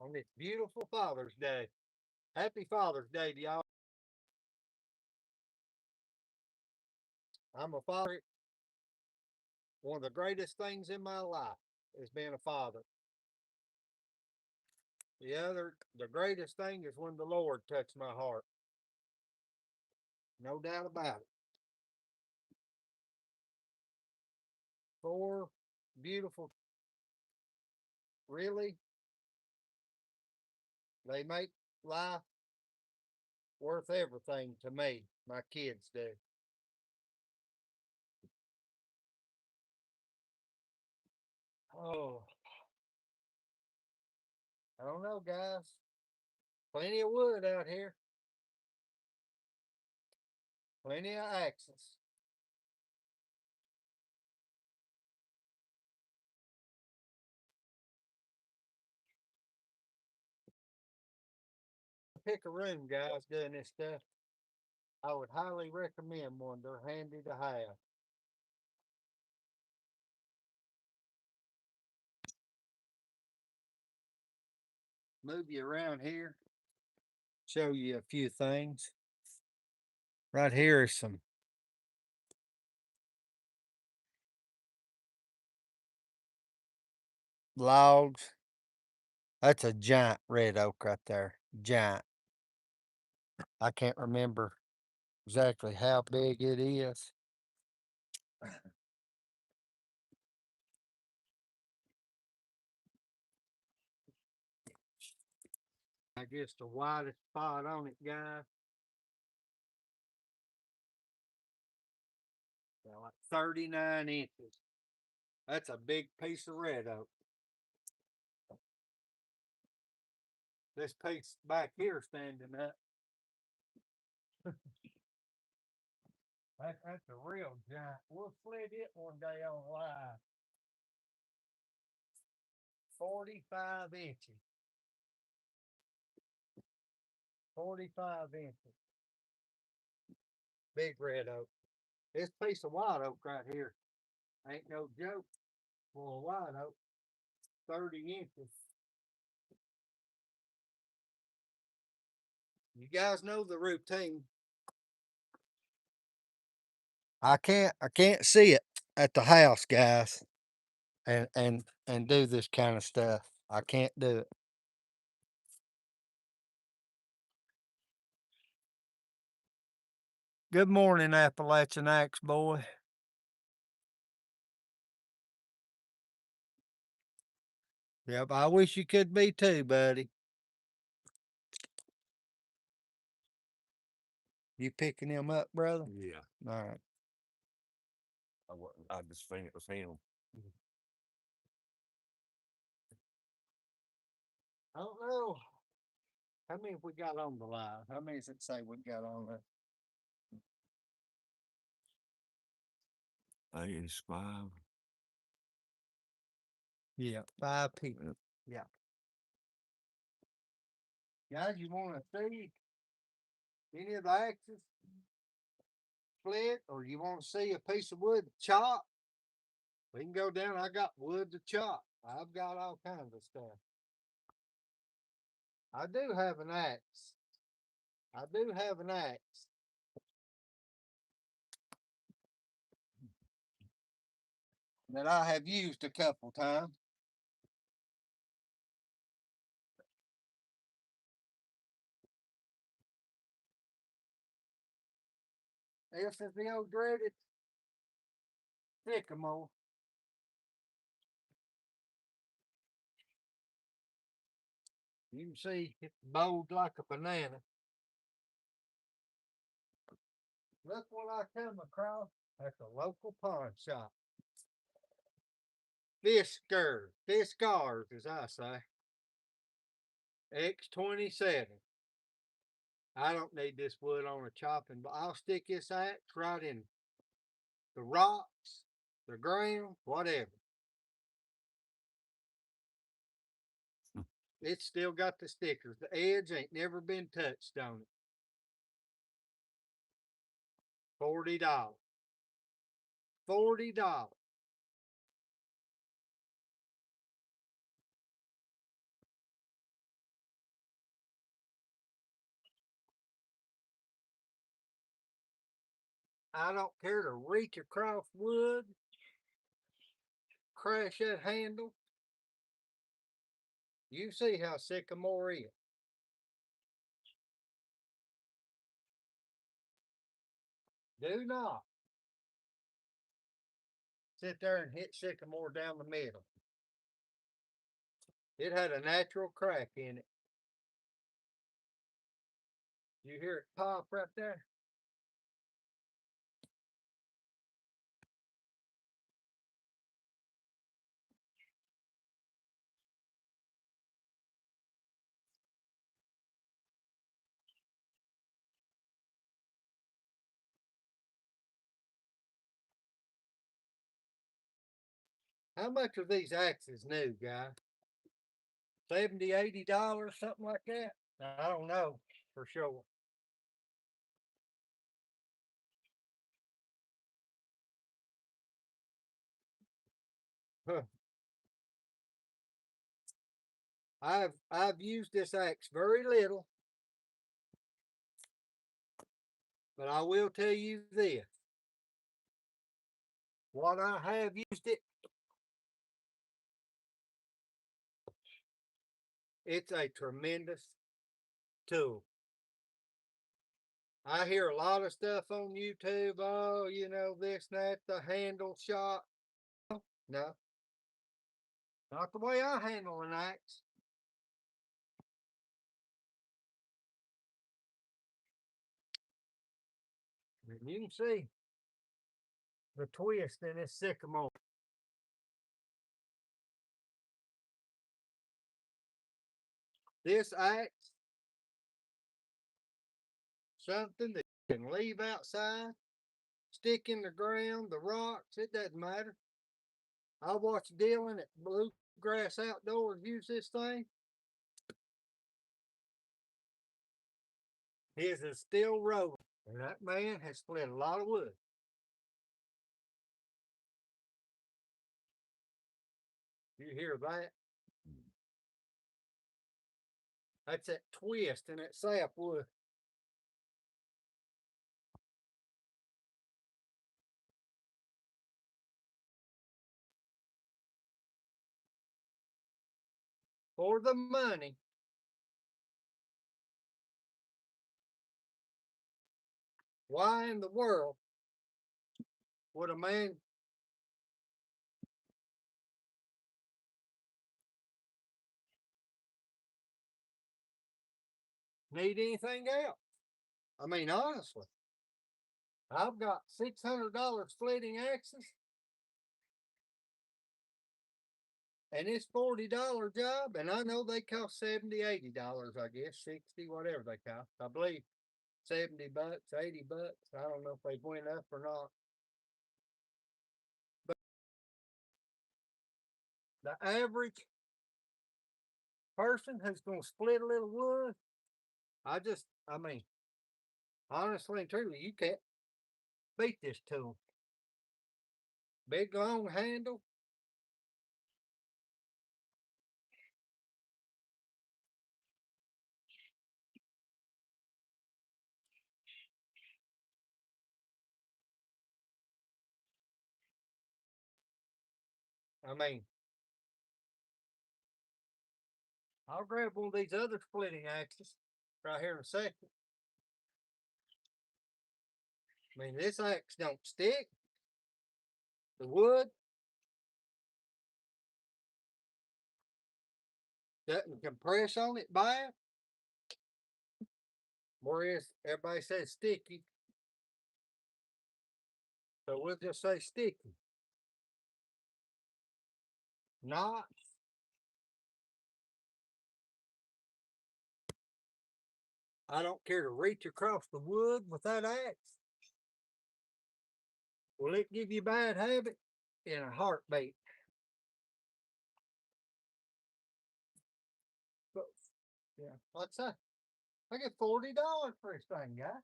on this beautiful Father's Day. Happy Father's Day to y'all. I'm a father. One of the greatest things in my life is being a father. The greatest thing is when the Lord touched my heart. No doubt about it. Four beautiful, really, they make life worth everything to me. My kids do. Oh, I don't know, guys. Plenty of wood out here. Plenty of axes. Pick a room, guys, doing this stuff. I would highly recommend one. They're handy to have. Move you around here. Show you a few things. Right here is some logs. That's a giant red oak right there. Giant. I can't remember exactly how big it is. I guess the widest spot on it, guys. Like 39 inches. That's a big piece of red oak. This piece back here standing up. That's a real giant. We'll split it one day on live. 45 inches. 45 inches. Big red oak. This piece of white oak right here ain't no joke for a white oak. 30 inches. You guys know the routine. I can't see it at the house, guys, and do this kind of stuff. I can't do it. Good morning, Appalachian Axe boy. Yep, I wish you could be too, buddy. You picking him up, brother? Yeah, All right. I just think it was him. I don't know. How many have we got on the line? How many does it say we got on there? I think it's 5. Yeah, 5 people. Yeah. Guys, you want to see any of the axes split, or you want to see a piece of wood chop? We can go down. I got wood to chop. I've got all kinds of stuff. I do have an axe. I do have an axe. That I have used a couple times. This is the old dreaded sycamore. You can see it's bowed like a banana. Look what I come across at the local pawn shop. Fiskars, as I say. X27. I don't need this wood on a chopping, but I'll stick this axe right in the rocks, the ground, whatever. It's still got the stickers. The edge ain't never been touched on it. $40. $40. I don't care to reach across wood, crash that handle. You see how sycamore is. Do not sit there and hit sycamore down the middle. It had a natural crack in it. You hear it pop right there? How much are these axes new, guy? $70, $80, something like that? I don't know for sure. Huh. I've used this axe very little, but I will tell you this. What I have used it, it's a tremendous tool. I hear a lot of stuff on YouTube. Oh, you know, this and that, the handle shot. No, not the way I handle an axe. And you can see the twist in this sycamore. This axe, something that you can leave outside, stick in the ground, the rocks, it doesn't matter. I watched Dylan at Bluegrass Outdoors use this thing. His is still rolling, and that man has split a lot of wood. You hear that? That's that twist in that sapwood. For the money, why in the world would a man need anything else? I mean, honestly, I've got $600 splitting axes, and it's $40 job, and I know they cost $70, $80, I guess, 60, whatever they cost. I believe 70 bucks, 80 bucks. I don't know if they went up or not. But the average person who's gonna split a little wood, I mean, honestly and truly, you can't beat this tool. Big long handle. I mean, I'll grab one of these other splitting axes right here in a second. I mean, this axe don't stick. The wood doesn't compress on it by it. Whereas everybody says sticky. So we'll just say sticky. Not. I don't care to reach across the wood with that axe. Will it give you a bad habit? In a heartbeat. But yeah, what's that? I get $40 for this thing, guy.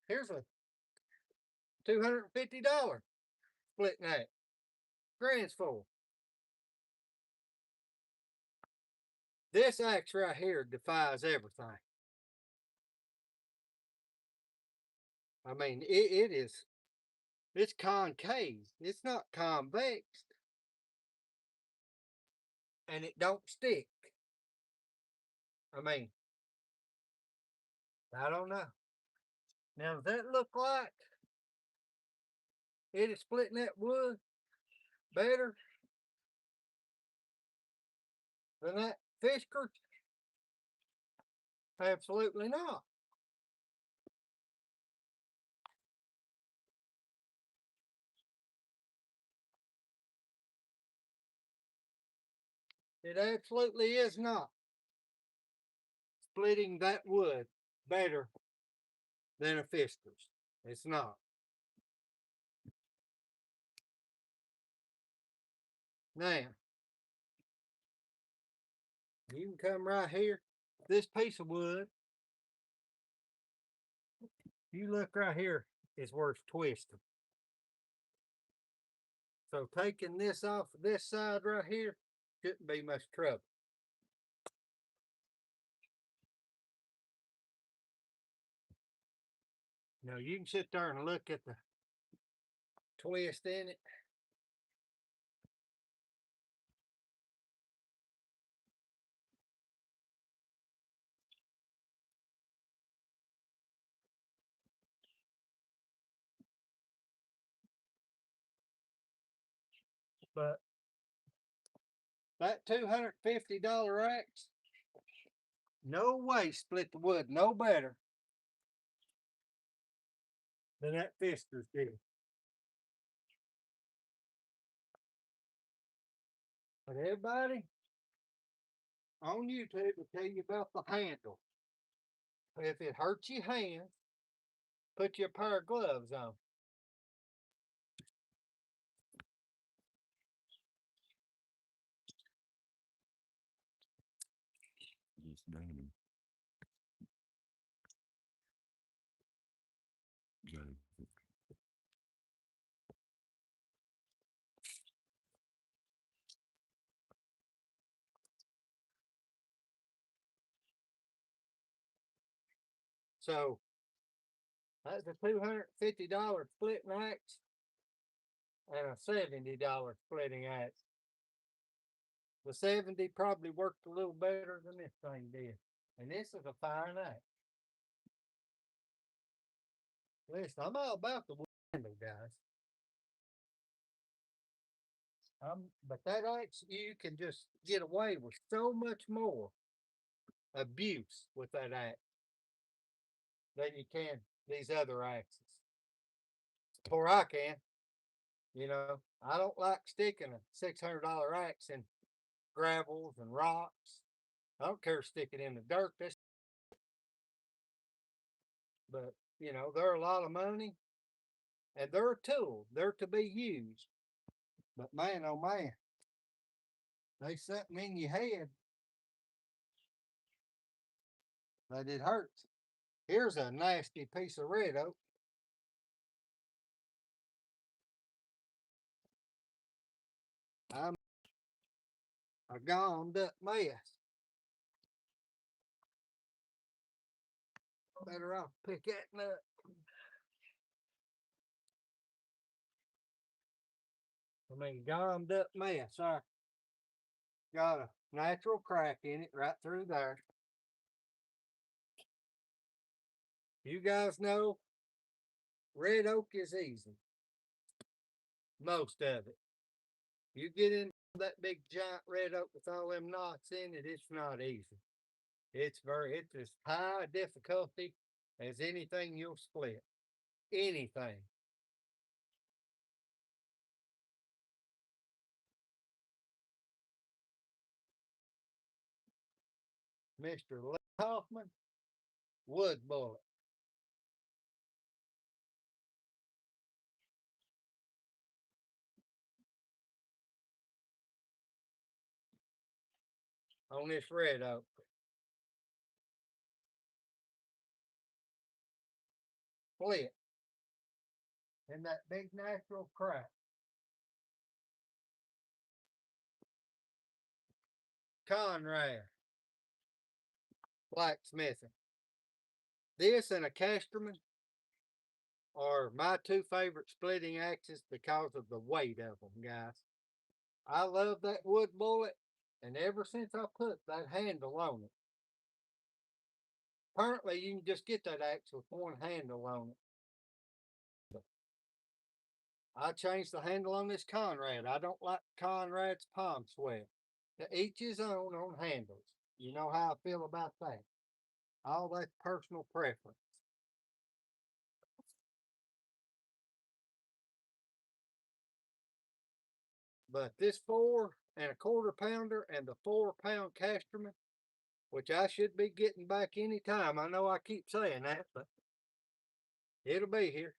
Here's a $250 splitting axe. Grand's full. This axe right here defies everything. I mean, it is, it's concave. It's not convex. And it don't stick. I mean, I don't know. Now, does that look like it is splitting that wood better than that Fisker? Absolutely not. It absolutely is not splitting that wood better than a Fisker's. It's not. Now, you can come right here. This piece of wood, you look right here, is worth twisting. So taking this off of this side right here shouldn't be much trouble. Now you can sit there and look at the twist in it. But that $250 axe, no way split the wood no better than that Fisker's did. But everybody on YouTube will tell you about the handle. If it hurts your hand, put your pair of gloves on. Just done. Got it. So that's a $250 splitting axe and a $70 splitting axe. The 70 probably worked a little better than this thing did. And this is a fine axe. Listen, I'm all about the window, guys. But that axe, you can just get away with so much more abuse with that axe than you can these other axes. Or I can. You know, I don't like sticking a $600 axe in gravels and rocks. I don't care sticking in the dirt. But you know, they're a lot of money, and they're a tool. They're to be used. But man, oh man, they something in your head that it hurts. Here's a nasty piece of red oak. I'm a gummed up mess. Better off pick that nut. I mean, gummed up mess. Sorry. Got a natural crack in it right through there. You guys know red oak is easy. Most of it. You get in that big giant red oak with all them knots in it, it's not easy. It's as high difficulty as anything you'll split. Anything. Mr. Lee Hoffman, wood bullet. On this red oak. Split. In that big natural crack. Conrad. Blacksmithing. This and a Casterman are my two favorite splitting axes because of the weight of them, guys. I love that wood bullet, and ever since I put that handle on it, apparently you can just get that axe with one handle on it. I changed the handle on this Conrad. I don't like Conrad's palm sweat. To each his own on handles. You know how I feel about that. All that's personal preference. But this 4 1/4 pounder and the 4 pound Casterman, which I should be getting back anytime. I know I keep saying that, but it'll be here.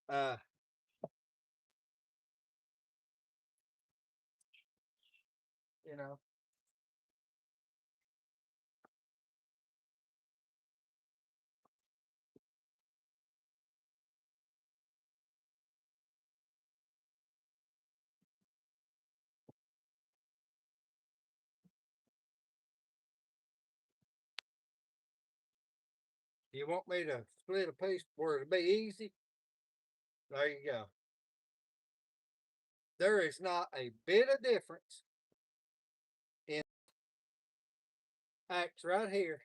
Uh, you know, you want me to split a piece where it'll be easy? There you go. There is not a bit of difference in axe right here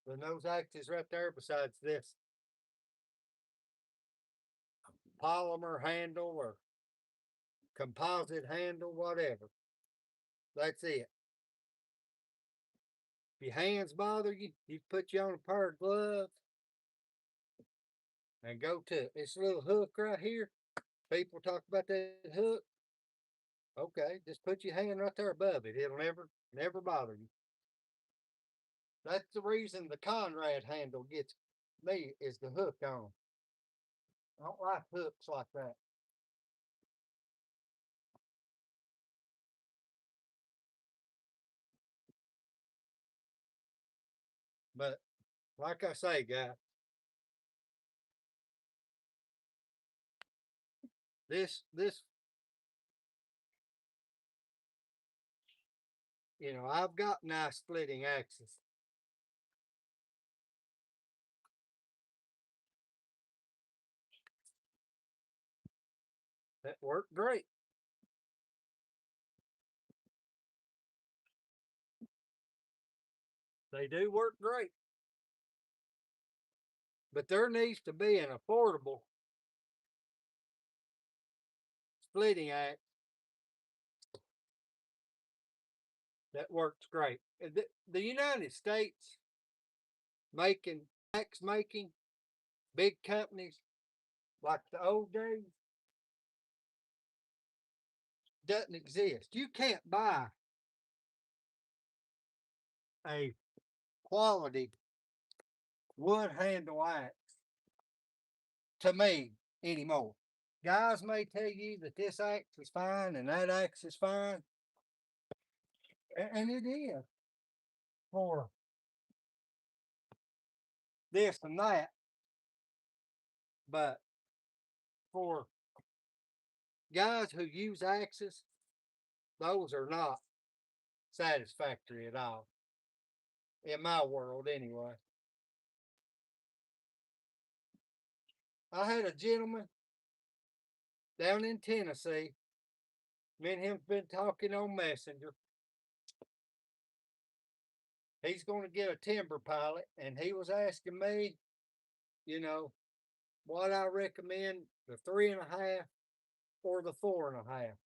than those axes right there besides this polymer handle or composite handle, whatever. That's it. If your hands bother you, you put you on a pair of gloves and go to it. This little hook right here. People talk about that hook. Okay, just put your hand right there above it. It'll never bother you. That's the reason the Conrad handle gets me is the hook on. I don't like hooks like that. But like I say, guys, this I've got nice splitting axes. That work great. They do work great. But there needs to be an affordable splitting axe that works great. The United States making axe making big companies like the old days doesn't exist. You can't buy a quality wood handle axe to me anymore. Guys may tell you that this axe is fine and that axe is fine, and it is for this and that, but for guys who use axes, those are not satisfactory at all. In my world, anyway. I had a gentleman down in Tennessee. Me and him's been talking on Messenger. He's going to get a timber pilot, and he was asking me, you know, what I recommend, the 3 1/2 or the 4 1/2.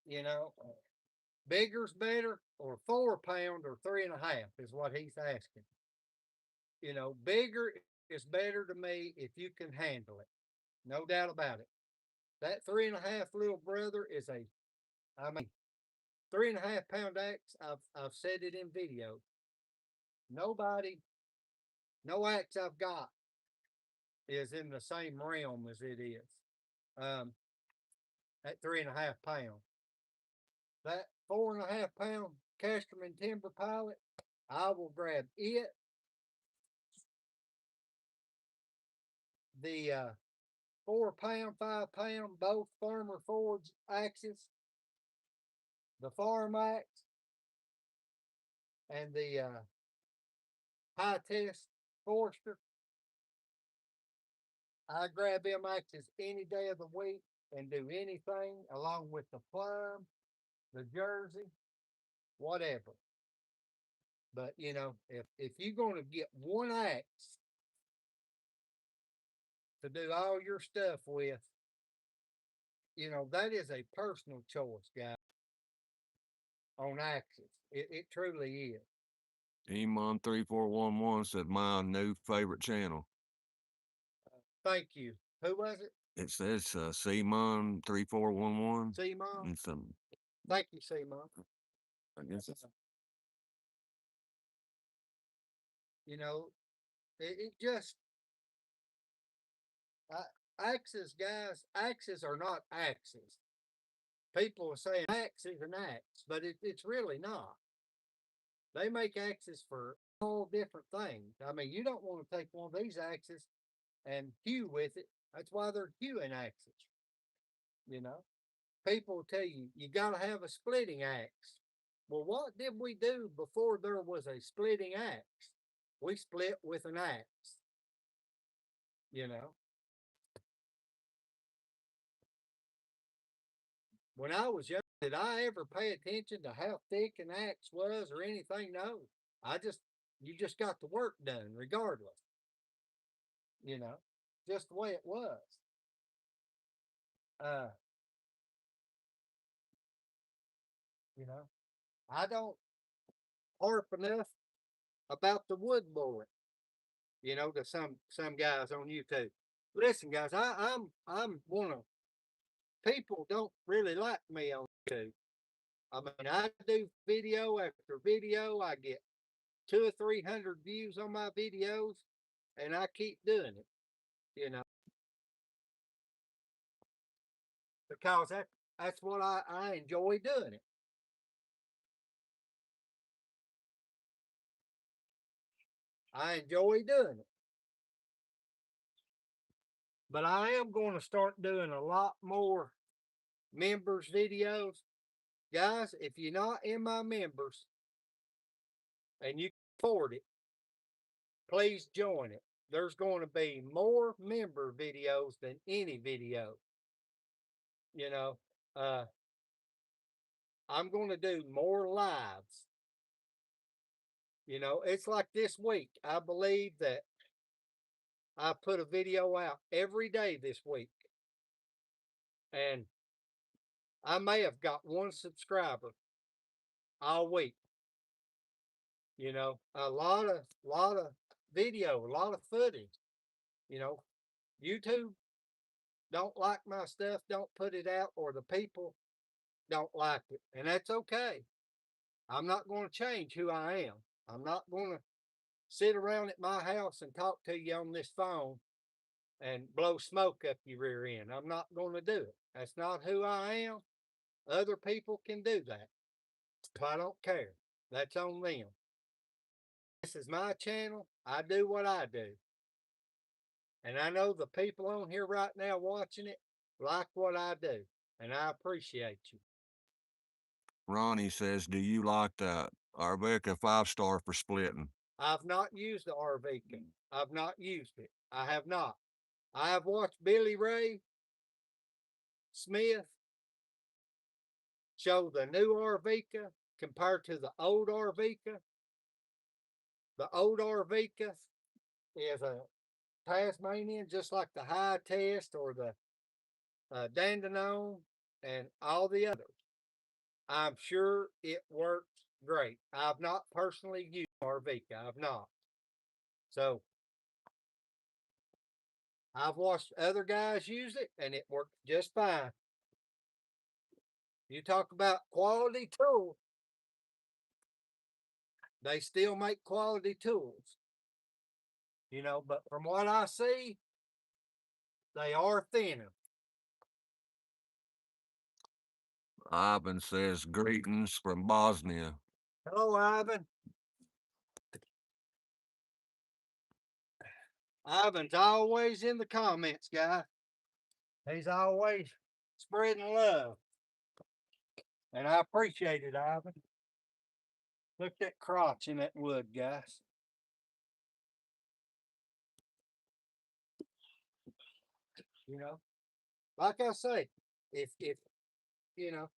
You know, bigger's better, or 4 pound or 3 1/2 is what he's asking. Bigger is better to me if you can handle it. No doubt about it. That 3 1/2 little brother is I mean, 3 1/2 pound axe. I've said it in videos. Nobody, no axe I've got is in the same realm as it is. Um, at 3 1/2 pound. That 4 1/2 pound Casterman Timber Pilot, I will grab it. The 4 pound, 5 pound, both Farmer Ford's axes, the farm axe, and the high test forester, I grab them axes any day of the week and do anything along with the plum, the jersey, whatever. But you know, if you're gonna get one axe to do all your stuff with, you know, that is a personal choice, guys, on axes. It truly is. Emon3411 said my new favorite channel. Thank you. Who was it? It says Cmon3411. Simon. And some, Thank you, Simon. I guess it's You know, it just axes, guys. Axes are not axes. People are saying axe is an axe, but it's really not. They make axes for all different things. I mean, you don't want to take one of these axes and hew with it. That's why they're hewing axes. You know, people will tell you you got to have a splitting axe. Well, what did we do before there was a splitting axe? We split with an axe. You know, when I was young, did I ever pay attention to how thick an axe was or anything? No. You just got the work done regardless. You know, just the way it was. Uh, you know, I don't harp enough about the wood board, you know, to some guys on YouTube. Listen, guys, I'm one of people don't really like me on YouTube. I mean, I do video after video. I get 200 or 300 views on my videos, and I keep doing it, you know, because that's what I enjoy doing it. I enjoy doing it. But I am going to start doing a lot more members videos. Guys, if you're not in my members and you can afford it, please join it. There's going to be more member videos than any video. You know, uh, I'm going to do more lives. You know, it's like this week. I believe that I put a video out every day this week. And I may have got one subscriber all week. You know, a lot of video, a lot of footage. You know, YouTube don't like my stuff, don't put it out, or the people don't like it. And that's okay. I'm not going to change who I am. I'm not going to sit around at my house and talk to you on this phone and blow smoke up your rear end. I'm not going to do it. That's not who I am. Other people can do that. I don't care. That's on them. This is my channel. I do what I do. And I know the people on here right now watching it like what I do. And I appreciate you. Ronnie says, do you like that Arbeca 5-star for splitting? I've not used the RVK. I've not used it. I have not. I have watched Billy Ray Smith show the new RVK compared to the old RVK. The old RVK is a Tasmanian, just like the high test or the Dandenong and all the others. I'm sure it works great. I've not personally used RVK. I've not. So I've watched other guys use it and it worked just fine. You talk about quality tools, they still make quality tools. You know, but from what I see, they are thinner. Ivan says, greetings from Bosnia. Hello, Ivan. Ivan's always in the comments, guy. He's always spreading love. And I appreciate it, Ivan. Look at that crotch in that wood, guys. You know, like I say, if you know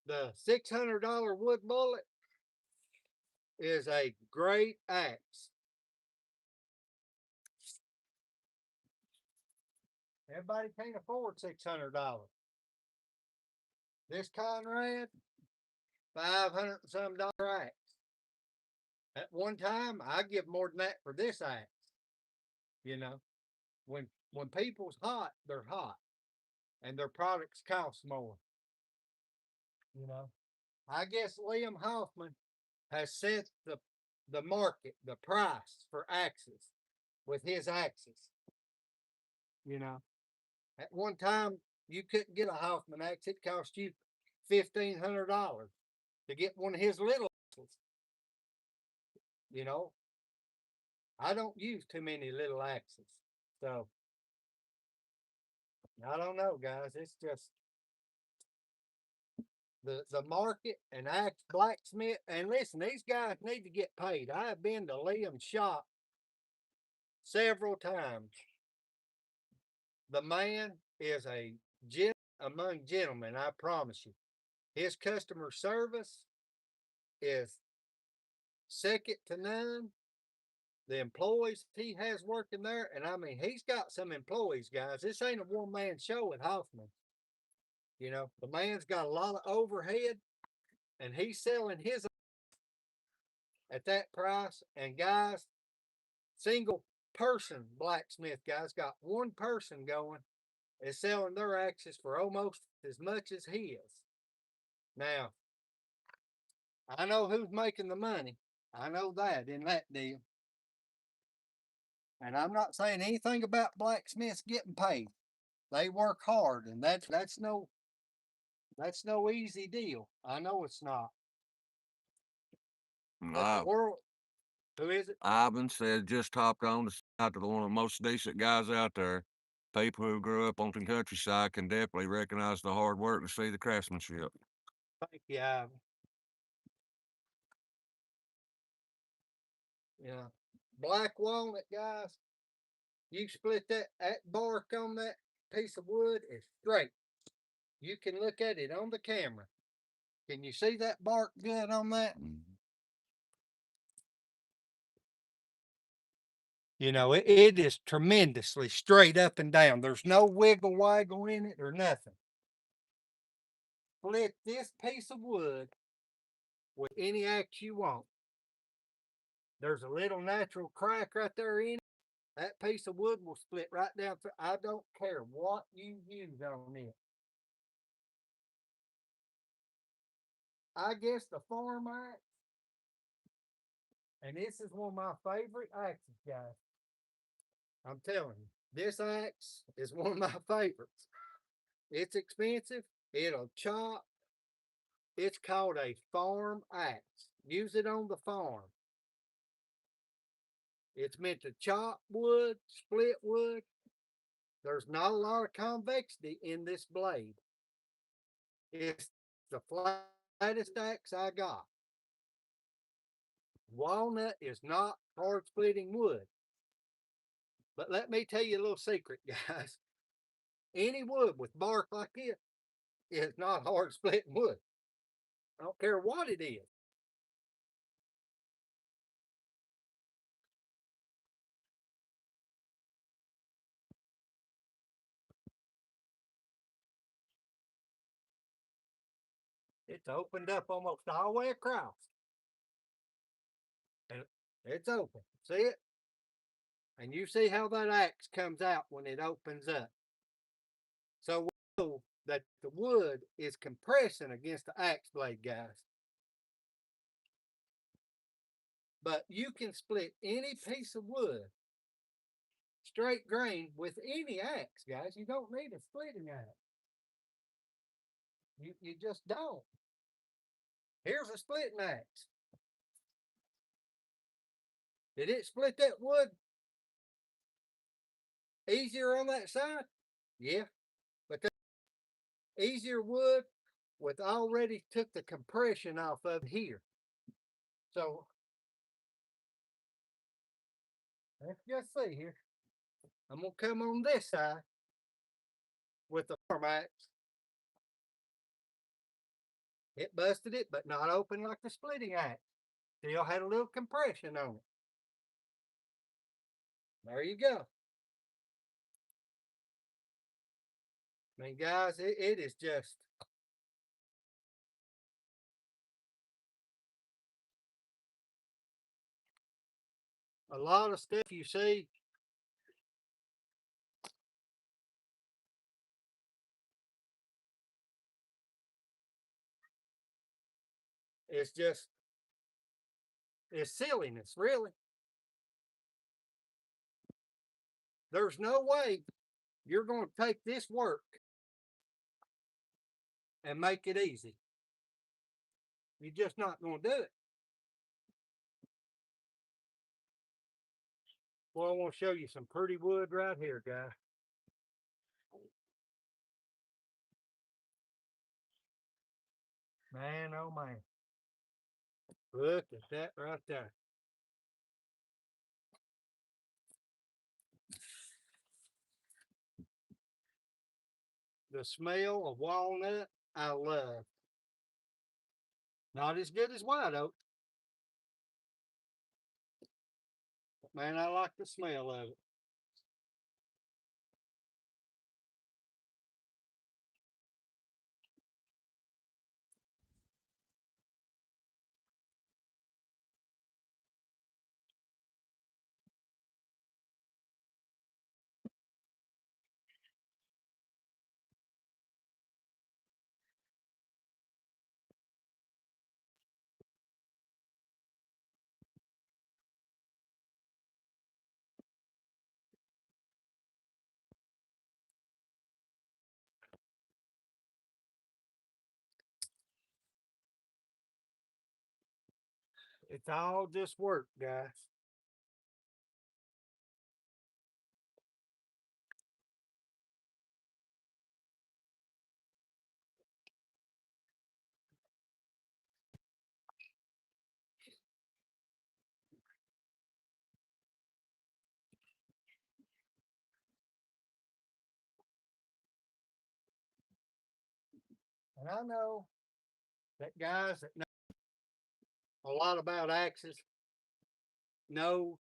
the $600 wood bullet is a great axe. Everybody can't afford $600. This Conrad, 500 and some dollar axe. At one time, I give more than that for this axe. You know, when people's hot, they're hot, and their products cost more. You know, I guess Liam Hoffman has set the market, the price for axes with his axes. You know, at one time you couldn't get a Hoffman axe; it cost you $1,500 to get one of his little axes. You know, I don't use too many little axes, so I don't know, guys. It's just the market and axe blacksmith. And listen, these guys need to get paid. I have been to Liam's shop several times. The man is a gent among gentlemen, I promise you. His customer service is second to none. The employees he has working there, and I mean, he's got some employees, guys. This ain't a one man show at Hoffman. You know, the man's got a lot of overhead, and he's selling his at that price. And guys, single person blacksmith guys got one person going is selling their axes for almost as much as he is. Now, I know who's making the money. I know that in that deal. And I'm not saying anything about blacksmiths getting paid. They work hard, and that's no easy deal. I know it's not. But the I, world, who is it? Ivan said just hopped on to out to one of the most decent guys out there. People who grew up on the countryside can definitely recognize the hard work and see the craftsmanship. Thank you, Ivan. Yeah. Black walnut, guys. You split that bark on that piece of wood is straight. You can look at it on the camera. Can you see that bark good on that? Mhm. You know, it is tremendously straight up and down. There's no wiggle waggle in it or nothing. Split this piece of wood with any axe you want. There's a little natural crack right there in it. That piece of wood will split right down through. I don't care what you use on it. I guess the farm axe, and this is one of my favorite axes, guys. I'm telling you, this axe is one of my favorites. It's expensive. It'll chop. It's called a farm axe. Use it on the farm. It's meant to chop wood, split wood. There's not a lot of convexity in this blade. It's the flattest axe I got. Walnut is not hard splitting wood. But let me tell you a little secret, guys. Any wood with bark like this is not hard splitting wood. I don't care what it is. It's opened up almost all the way across. And it's open. See it? And you see how that axe comes out when it opens up. So we know that the wood is compressing against the axe blade, guys. But you can split any piece of wood straight grain with any axe, guys. You don't need a splitting axe. You just don't. Here's a splitting axe. Did it split that wood easier on that side? Yeah. But the easier wood with already took the compression off of here. So let's just see here. I'm gonna come on this side with the farm axe. It busted it, but not open like the splitting axe. Still had a little compression on it. There you go. I mean, guys, it is just a lot of stuff you see. It's just, it's silliness, really. There's no way you're going to take this work and make it easy. You're just not going to do it. Well, I want to show you some pretty wood right here, guys. Man, oh man. Look at that right there. The smell of walnut, I love. Not as good as white oak. Man, I like the smell of it. It's all just work, guys. And I know that guys that know a lot about axes know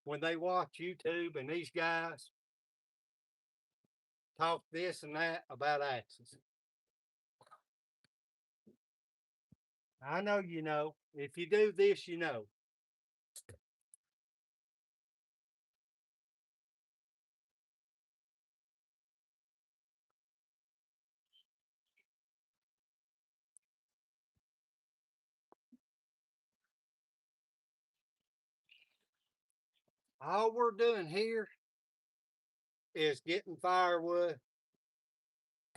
when they watch YouTube and these guys talk this and that about axes. I know you know. If you do this, you know. All we're doing here is getting firewood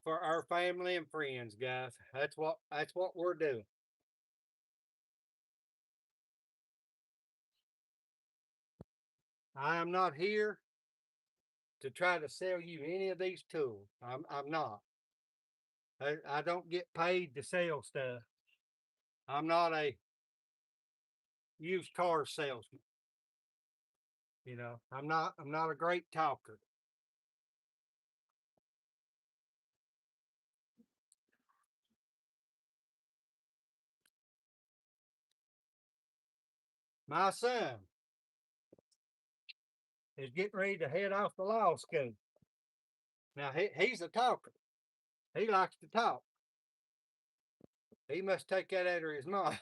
for our family and friends, guys. That's what we're doing. I am not here to try to sell you any of these tools. I'm not. I don't get paid to sell stuff. I'm not a used car salesman. You know, I'm not a great talker. My son is getting ready to head off to law school. Now he's a talker. He likes to talk. He must take that out of his mind.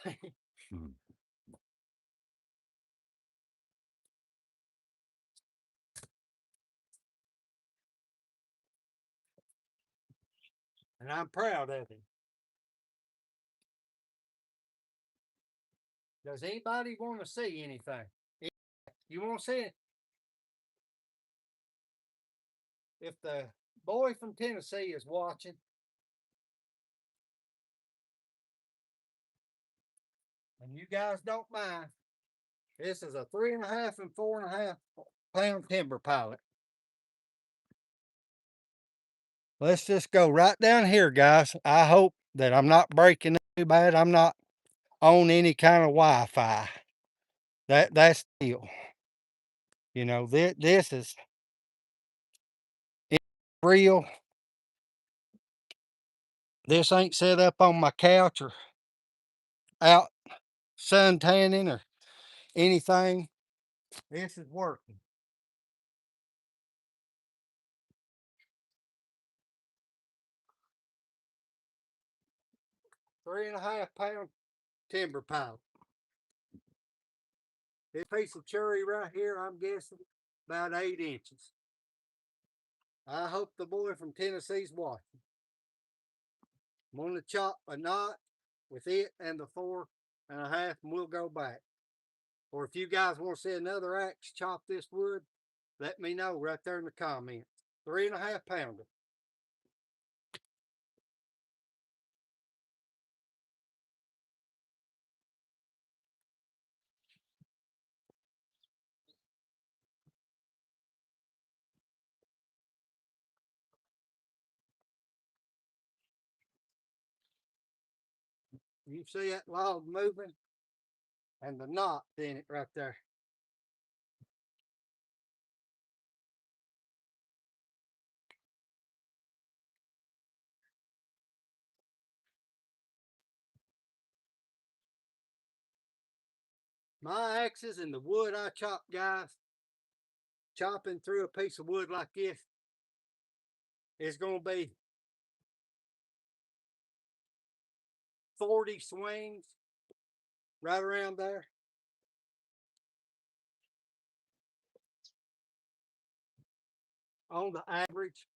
And I'm proud of him. Does anybody want to see anything? You want to see it? If the boy from Tennessee is watching, and you guys don't mind, this is a 3.5 and 4.5 pound timber pilot. Let's just go right down here, guys. I hope that I'm not breaking too bad. I'm not on any kind of Wi-Fi. That's the deal. You know, this is real. This ain't set up on my couch or out sun tanning or anything. This is working. £3.5 pound timber pile. This piece of cherry right here, I'm guessing about 8 inches. I hope the boy from Tennessee's watching. I'm going to chop a knot with it and the 4.5, and we'll go back. Or if you guys want to see another axe chop this wood, let me know right there in the comments. 3.5 pounder. You see that log moving and the knot in it right there. My axes and the wood I chop, guys, chopping through a piece of wood like this is going to be 40 swings, right around there. On the average.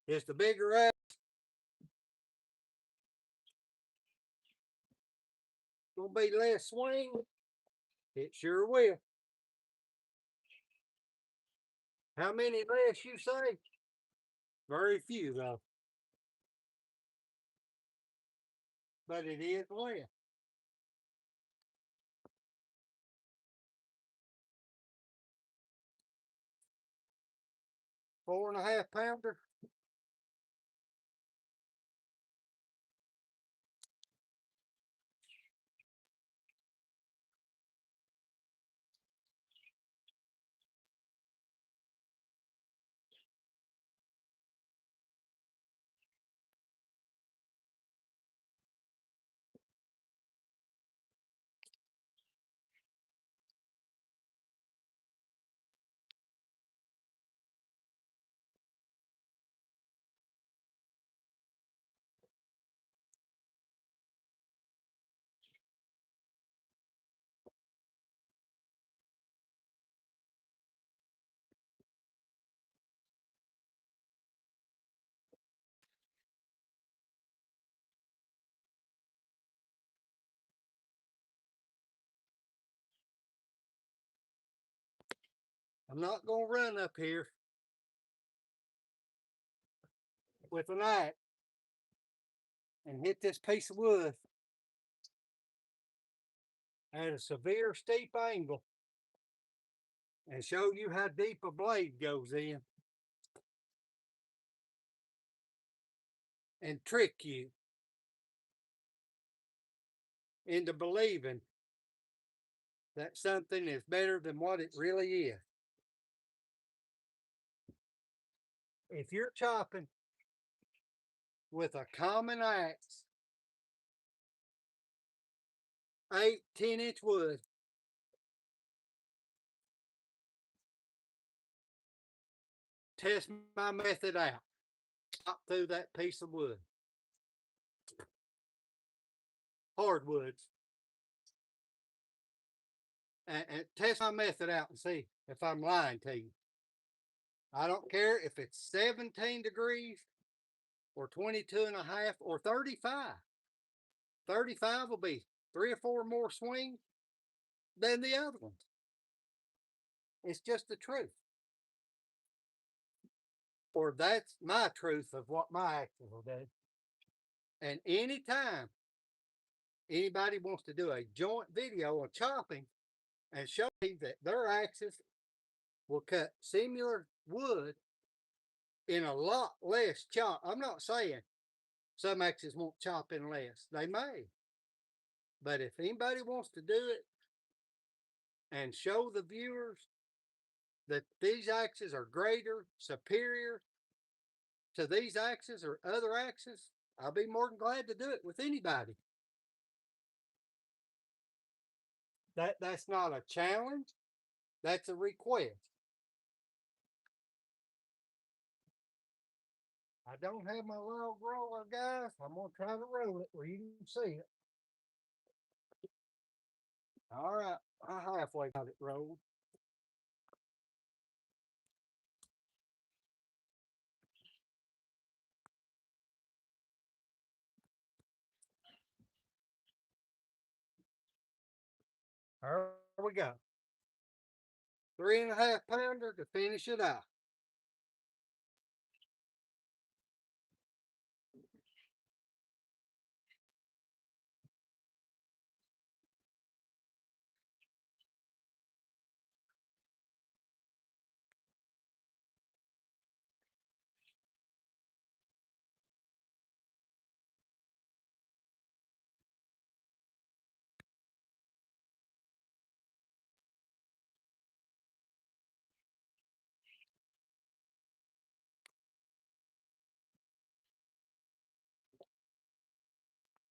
It's the bigger axe. Gonna be less swing. It sure will. How many less you say? Very few though. But it is less. £4.5 pounder. I'm not gonna run up here with an axe and hit this piece of wood at a severe steep angle and show you how deep a blade goes in and trick you into believing that something is better than what it really is. If you're chopping with a common axe, 8-10 inch wood, test my method out. Chop through that piece of wood. Hardwoods. And test my method out and see if I'm lying to you. I don't care if it's 17 degrees or 22.5 or 35. 35 will be 3 or 4 more swings than the other ones. It's just the truth. Or that's my truth of what my axes will do. And anytime anybody wants to do a joint video on chopping and show me that their axes will cut similar wood in a lot less chop. I'm not saying Some axes won't chop in less. They may. But if anybody wants to do it and show the viewers that these axes are greater, superior to these axes or other axes, I'll be more than glad to do it with anybody. That's not a challenge. That's a request. I don't have my log roller, guys. I'm gonna try to roll it where you can see it. All right, I halfway got it rolled. There we go. 3.5 pounder to finish it out.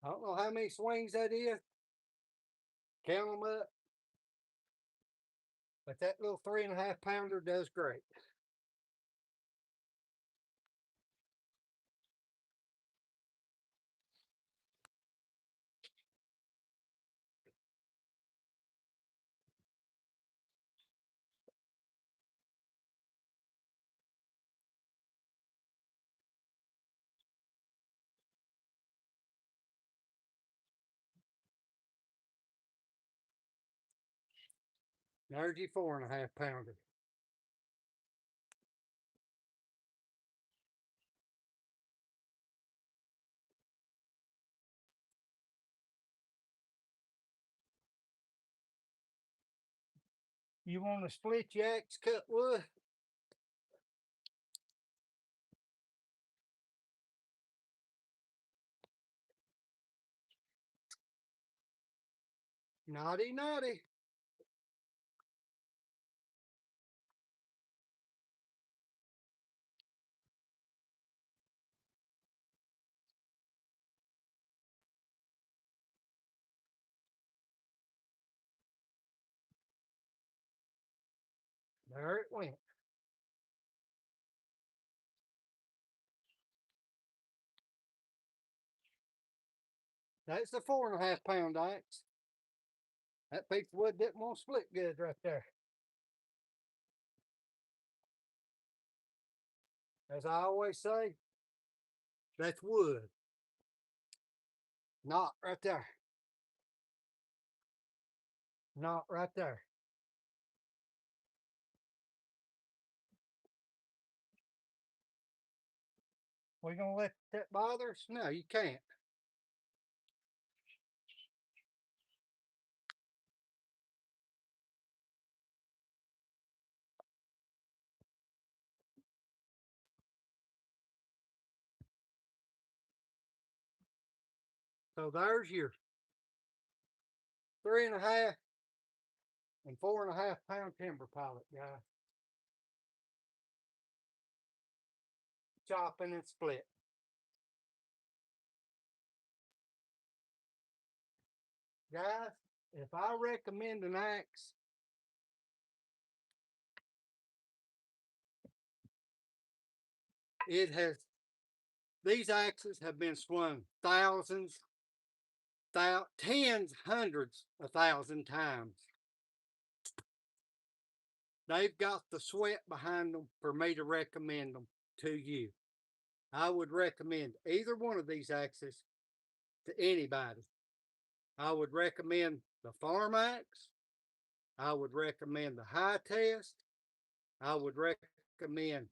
I don't know how many swings that is. Count them up. But that little 3.5 pounder does great. There's your 4.5 pounder. You want to split your axe cut wood? Naughty, naughty. There it went. That's the 4.5 pound axe. That piece of wood didn't want to split good right there. As I always say, that's wood. Not right there. Not right there. We're gonna let that bother us? No, you can't. So there's your 3.5 and 4.5 pound timber pilot, guys. Chopping and split. Guys, if I recommend an axe, these axes have been swung thousands, tens, hundreds of thousand times. They've got the sweat behind them for me to recommend them to you. I would recommend either one of these axes to anybody. I would recommend the farm axe. I would recommend the high test. I would recommend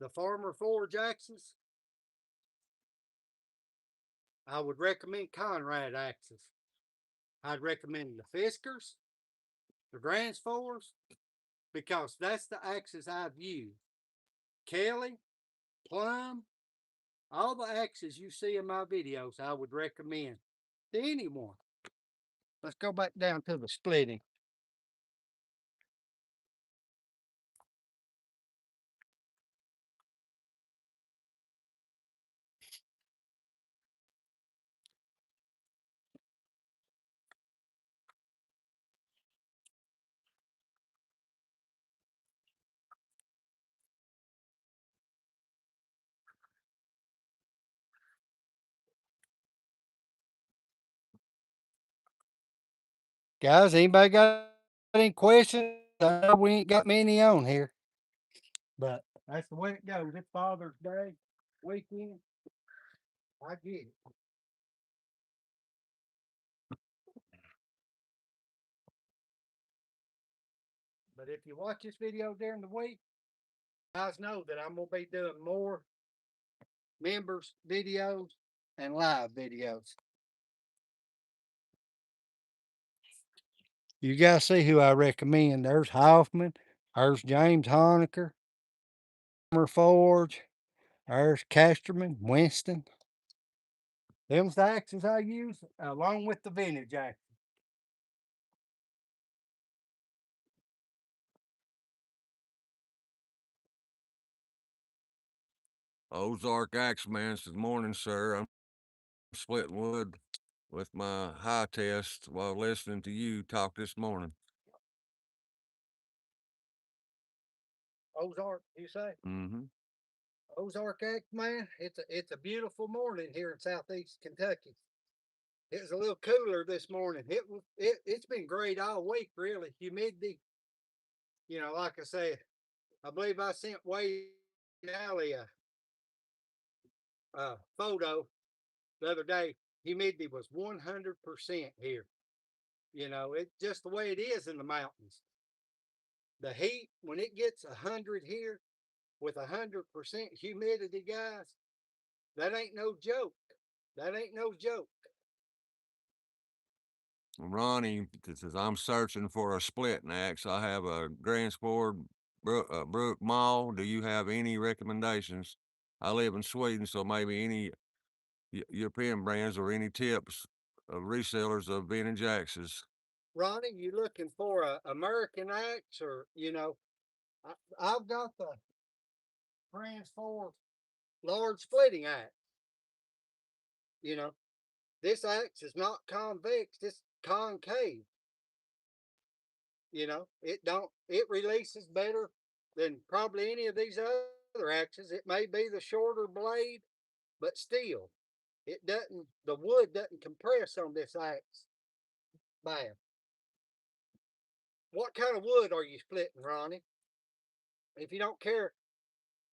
the farmer forge axes. I would recommend Conrad axes. I'd recommend the Fiskars, the Transformers, because that's the axes I've used. Kelly, Plum, All the axes you see in my videos, I would recommend to anyone. Let's go back down to the splitting. Guys, anybody got any questions? I know we ain't got many on here, but that's the way it goes. It's Father's Day weekend. I get it. But if you watch this video during the week, guys know that I'm gonna be doing more members videos and live videos. You guys see who I recommend. There's Hoffman, there's James Honecker, Forge, there's Casterman, Winston. Them's the axes I use along with the vintage axes. Ozark Axe Man says, "Morning, sir. I'm splitting wood with my high test while listening to you talk this morning." Ozark, you say? Mm-hmm. Ozark Axe Man. It's a beautiful morning here in southeast Kentucky. It was a little cooler this morning. It's been great all week, really. Humidity, like I said, I believe I sent Wade Alley a photo the other day. Humidity was 100% here. It's just the way it is in the mountains. The heat, when it gets 100 here with 100% humidity, guys, that ain't no joke. That ain't no joke. Ronnie says, "I'm searching for a splitting axe. I have a Grand Sport Brook Mall. Do you have any recommendations? I live in Sweden, so maybe any European brands or any tips of resellers of vintage axes." Ronnie, you looking for a American axe, or I've got the Transform large splitting axe. You know, this axe is not convex; it's concave. It releases better than probably any of these other axes. It may be the shorter blade, but still, it doesn't. The wood doesn't compress on this axe. Bam. What kind of wood are you splitting, Ronnie? If you don't care,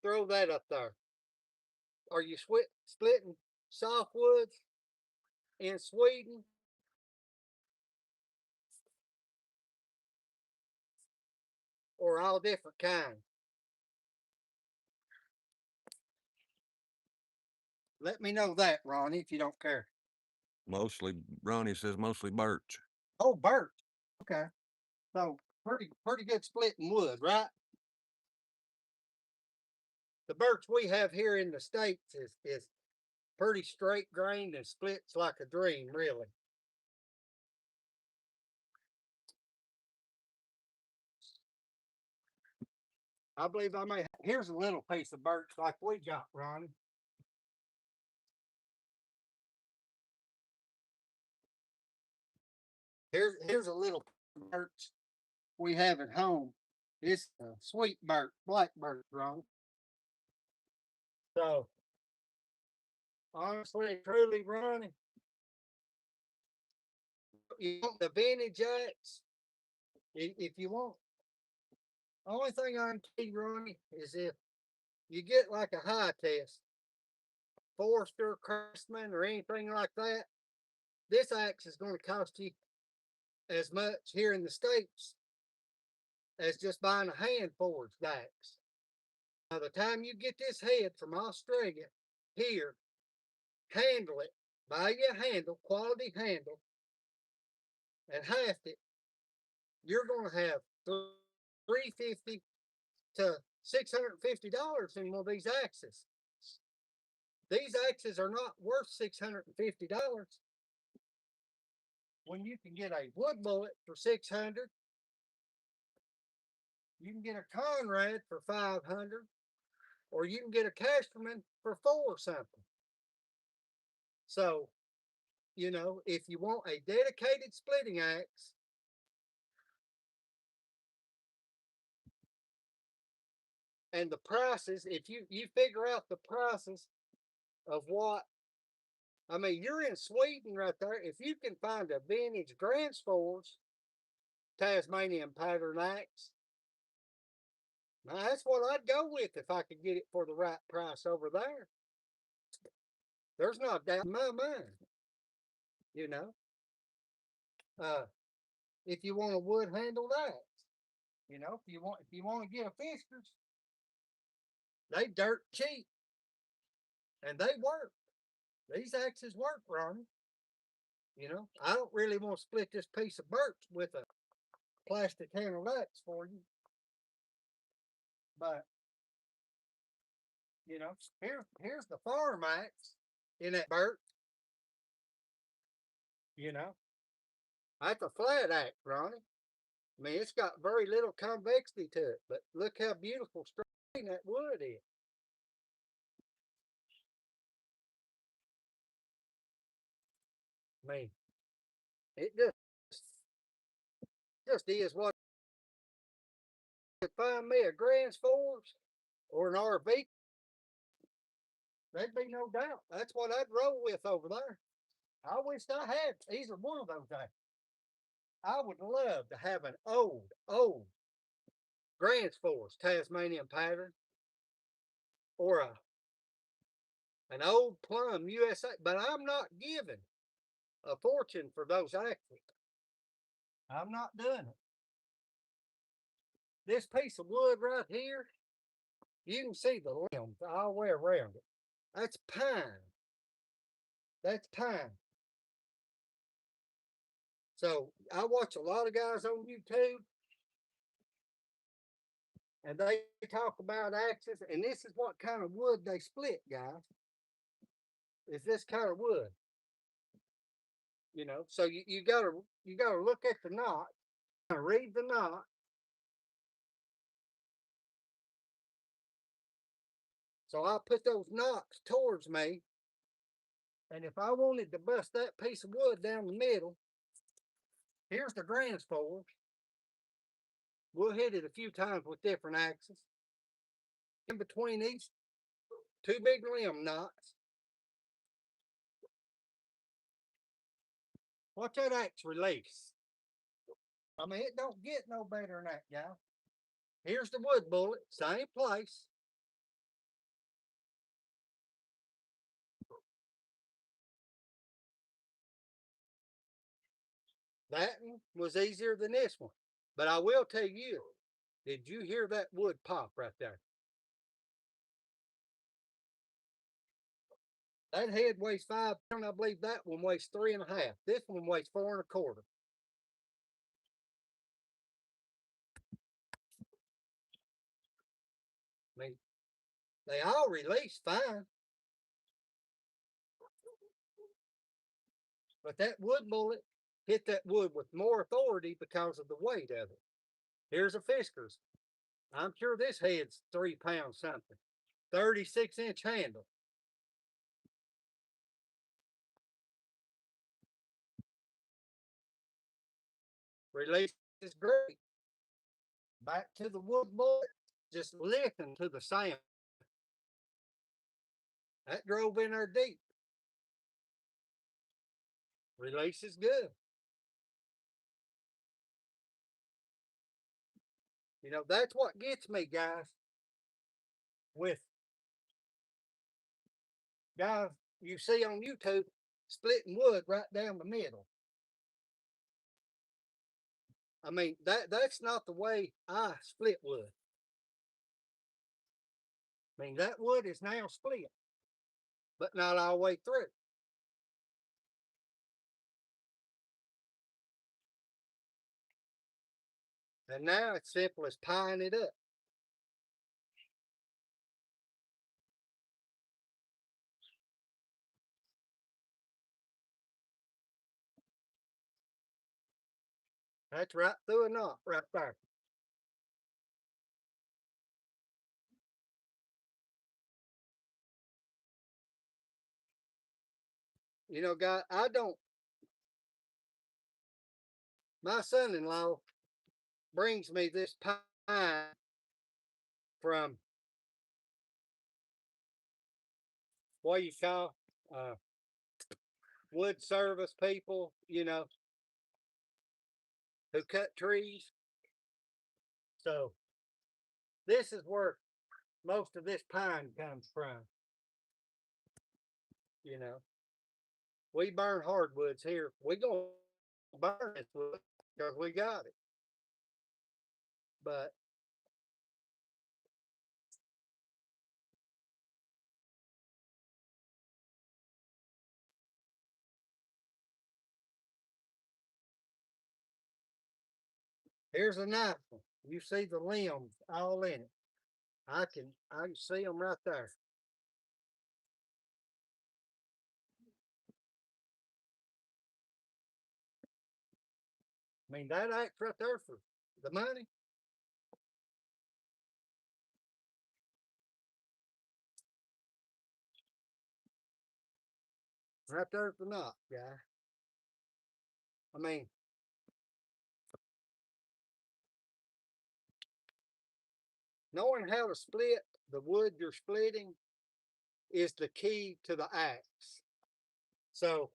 throw that up there. Are you splitting softwoods in Sweden, or all different kinds? Let me know that, Ronnie, if you don't care. Mostly, Ronnie says mostly birch. Oh, birch. Okay. So pretty good splitting wood, right? The birch we have here in the States is pretty straight grained and splits like a dream, really. I believe I may. Here's a little piece of birch like we got, Ronnie. Here's a little birch we have at home. It's a sweet birch, black birch, Ronnie. So honestly, truly, Ronnie, you want the vintage axe? If you want, only thing I can tell you, Ronnie, is if you get like a high test, Forester, Craftsman, or anything like that, this axe is going to cost you as much here in the States as just buying a hand forged axe. By the time you get this head from Australia here, handle it, buy you a handle, quality handle, and haft it, you're going to have $350 to $650 in one of these axes. These axes are not worth $650 when you can get a wood bullet for $600. You can get a Conrad for $500, or you can get a Casterman for $4 something. So, you know, if you want a dedicated splitting axe, and the prices, if you figure out the prices of what, I mean, you're in Sweden right there. If you can find a vintage Gränsfors Tasmanian pattern axe, now that's what I'd go with if I could get it for the right price over there. There's not a doubt in my mind, you know. If you want a wood handled axe, you know, if you want to get a Fiskars, they dirt cheap and they work. These axes work, Ronnie. You know, I don't really want to split this piece of birch with a plastic handled axe for you, but you know, here's the farm axe in that birch. You know, that's a flat axe, Ronnie. I mean, it's got very little convexity to it, but look how beautiful straight that wood is. I mean, it just is what. Could find me a Gränsfors or an RV, there'd be no doubt. That's what I'd roll with over there. I wished I had either one of those things. I would love to have an old Gränsfors Tasmanian pattern, or an old Plum USA, but I'm not giving a fortune for those axes. I'm not doing it. This piece of wood right here, you can see the limbs all the way around it. That's pine. That's pine. So I watch a lot of guys on YouTube, and they talk about axes, and this is what kind of wood they split, guys. Is this kind of wood. You know, so you gotta look at the knot, read the knot. So I put those knots towards me, and if I wanted to bust that piece of wood down the middle, here's the Gränsfors. We'll hit it a few times with different axes. In between these two big limb knots, watch that axe release. I mean, it don't get no better than that, y'all. Here's the wood bullet, same place. That one was easier than this one. But I will tell you, did you hear that wood pop right there? That head weighs 5 pounds. I believe that one weighs 3.5. This one weighs 4.25. I mean, they all release fine. But that wood bullet hit that wood with more authority because of the weight of it. Here's a Fiskars. I'm sure this head's 3 pounds something. 36-inch handle. Release is great. Back to the wood bullet. Just listen to the sound. That drove in there deep. Release is good. You know, that's what gets me, guys. With guys you see on YouTube splitting wood right down the middle. I mean, that's not the way I split wood. I mean, that wood is now split, but not all the way through. And now it's simple as pieing it up. That's right through a knot right there. You know, guy, I don't. My son-in-law brings me this pine from what you call uh, wood service people, you know, who cut trees. So this is where most of this pine comes from. You know, we burn hardwoods here. We gonna burn this wood because we got it. But here's a nice one. You see the limbs all in it. I can see them right there. I mean that axe right there for the money. Right there's the knot, guy. I mean, knowing how to split the wood you're splitting is the key to the axe. So,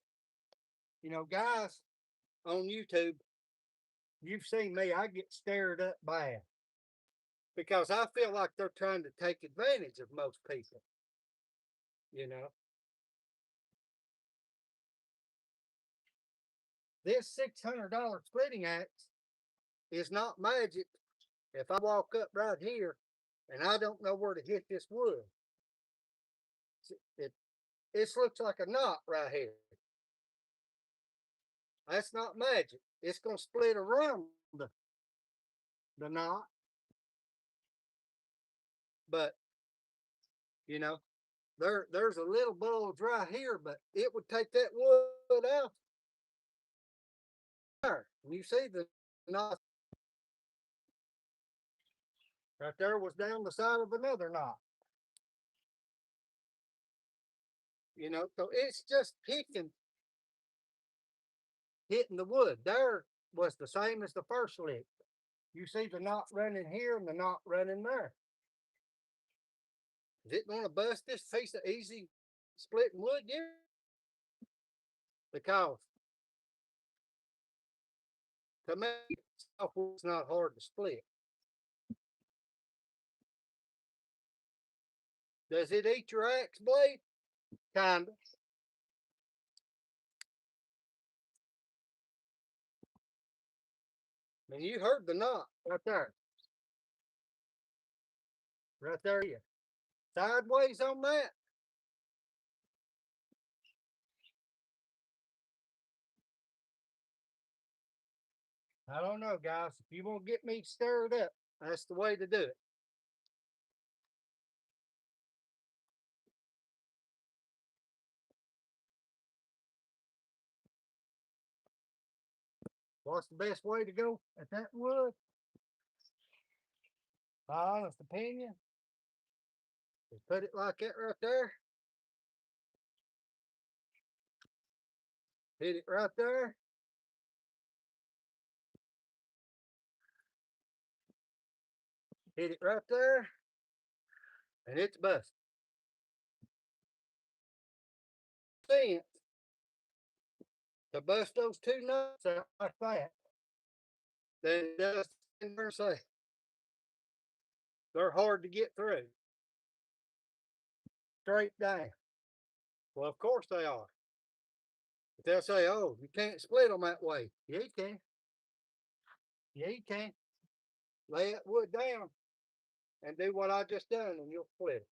you know, guys on YouTube, you've seen me, I get stirred up bad because I feel like they're trying to take advantage of most people, you know. This $600 splitting axe is not magic. If I walk up right here and I don't know where to hit this wood, it, it looks like a knot right here. That's not magic. It's going to split around the knot, but you know, there's a little bulge right here, but it would take that wood out there. And you see the knot right there was down the side of another knot. You know, so it's just hitting the wood. There was the same as the first lick. You see the knot running here and the knot running there. Is it going to bust this piece of easy splitting wood? Yeah. Because to me, it's not hard to split. Does it eat your axe blade? Kinda. And you heard the knot right there. Right there, yeah. Sideways on that. I don't know, guys. If you want to get me stirred up, that's the way to do it. What's the best way to go at that wood? My honest opinion is put it like that right there. Hit it right there. Hit it right there. And it's busted. Sense to bust those two nuts out like that, then it does say they're hard to get through. Straight down. Well, of course they are. But they'll say, oh, you can't split them that way. Yeah, you can. Yeah, you can. Lay that wood down and do what I just done, and you'll split it.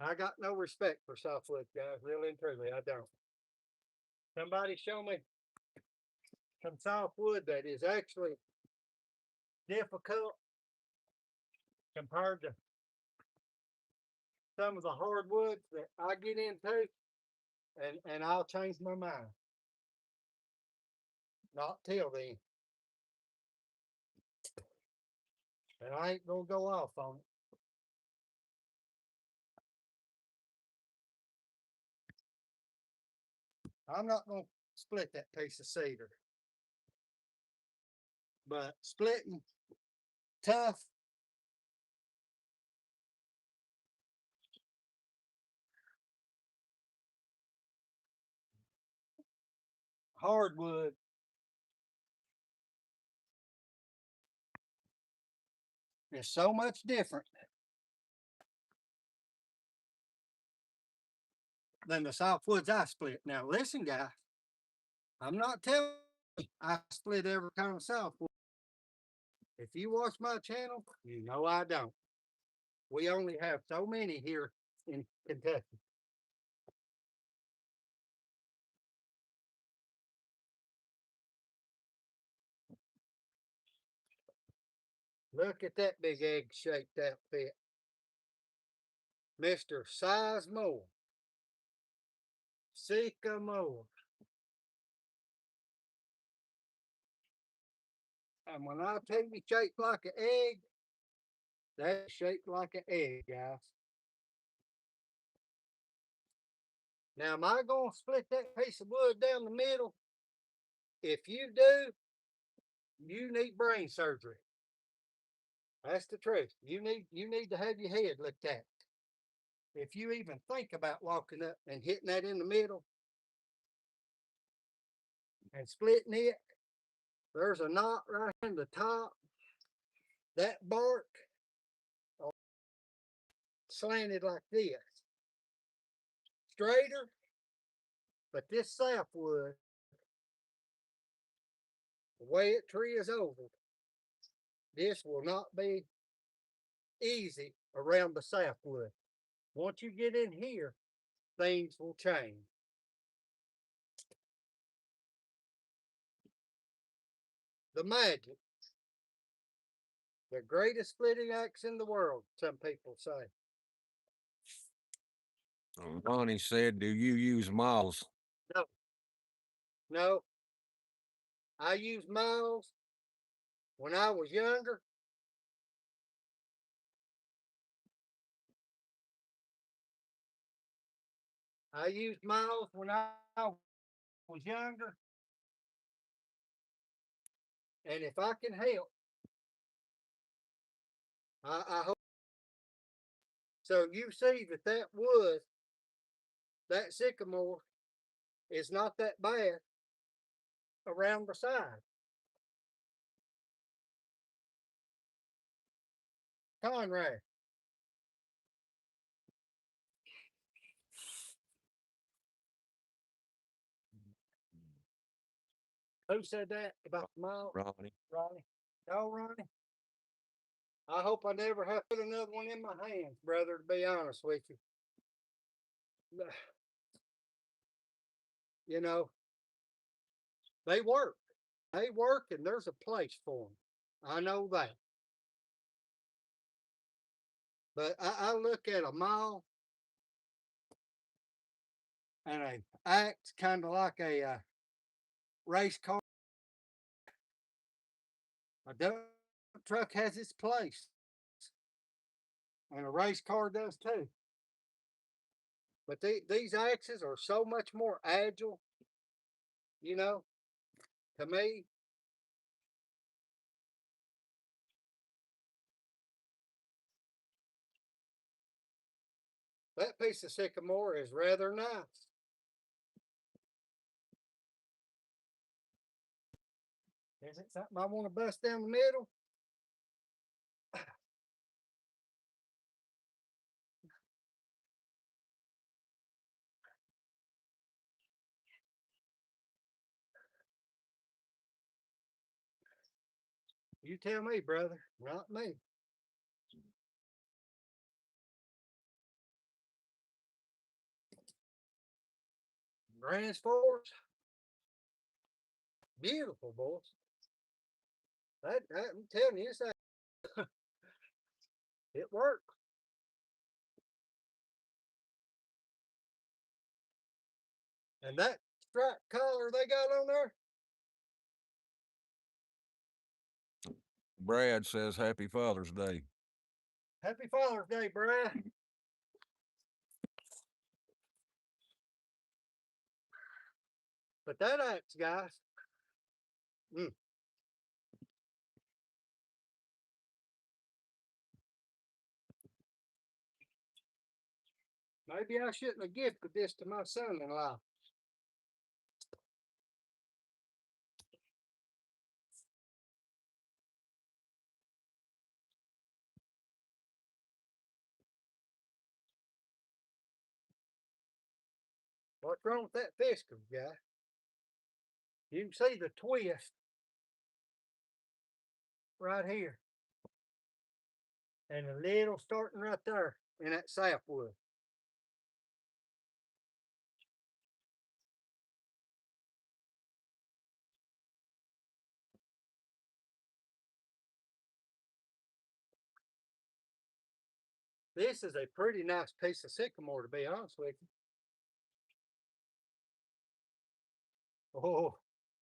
I got no respect for softwood, guys. Really and truly, I don't. Somebody show me some softwood that is actually difficult compared to some of the hardwoods that I get into, and I'll change my mind. Not till then. And I ain't gonna go off on it. I'm not gonna split that piece of cedar. But splitting tough, hardwood is so much different than the softwoods I split. Now, listen, guys, I'm not telling you I split every kind of softwood. If you watch my channel, you know I don't. We only have so many here in Kentucky. Look at that big egg-shaped outfit. Mr. Sizemore. Sycamore. And when I tell you shaped like an egg, that's shaped like an egg, guys. Now, am I going to split that piece of wood down the middle? If you do, you need brain surgery. That's the truth. You need to have your head looked at. If you even think about walking up and hitting that in the middle and splitting it, there's a knot right in the top. That bark slanted like this. Straighter, but this softwood, the way it tree is over, this will not be easy around the softwood. Once you get in here, things will change. The magic. The greatest splitting axe in the world, some people say. Ronnie said, do you use miles? No, no. I used miles when I was younger. I used miles when I was younger. And if I can help, I hope. So you see that wood, that sycamore, is not that bad around the side. Conrad. Who said that about the mile? Ronnie. Ronnie. No, Ronnie. I hope I never have to put another one in my hands, brother, to be honest with you. You know, they work. They work and there's a place for them. I know that. But I look at a mile and an axe kind of like a race car. A dump truck has its place. And a race car does too. But these axes are so much more agile, you know, to me. That piece of sycamore is rather nice. Is it something I want to bust down the middle? You tell me, brother, not me. Grand Forks, beautiful, boys. I'm telling you, it works. And that striped collar they got on there, Brad says Happy Father's Day. Happy Father's Day, Brad. But that axe, guys, maybe I shouldn't have gifted this to my son-in-law. What's wrong with that fiscal guy? You can see the twist right here. And a little starting right there in that sapwood. This is a pretty nice piece of sycamore, to be honest with you. Oh,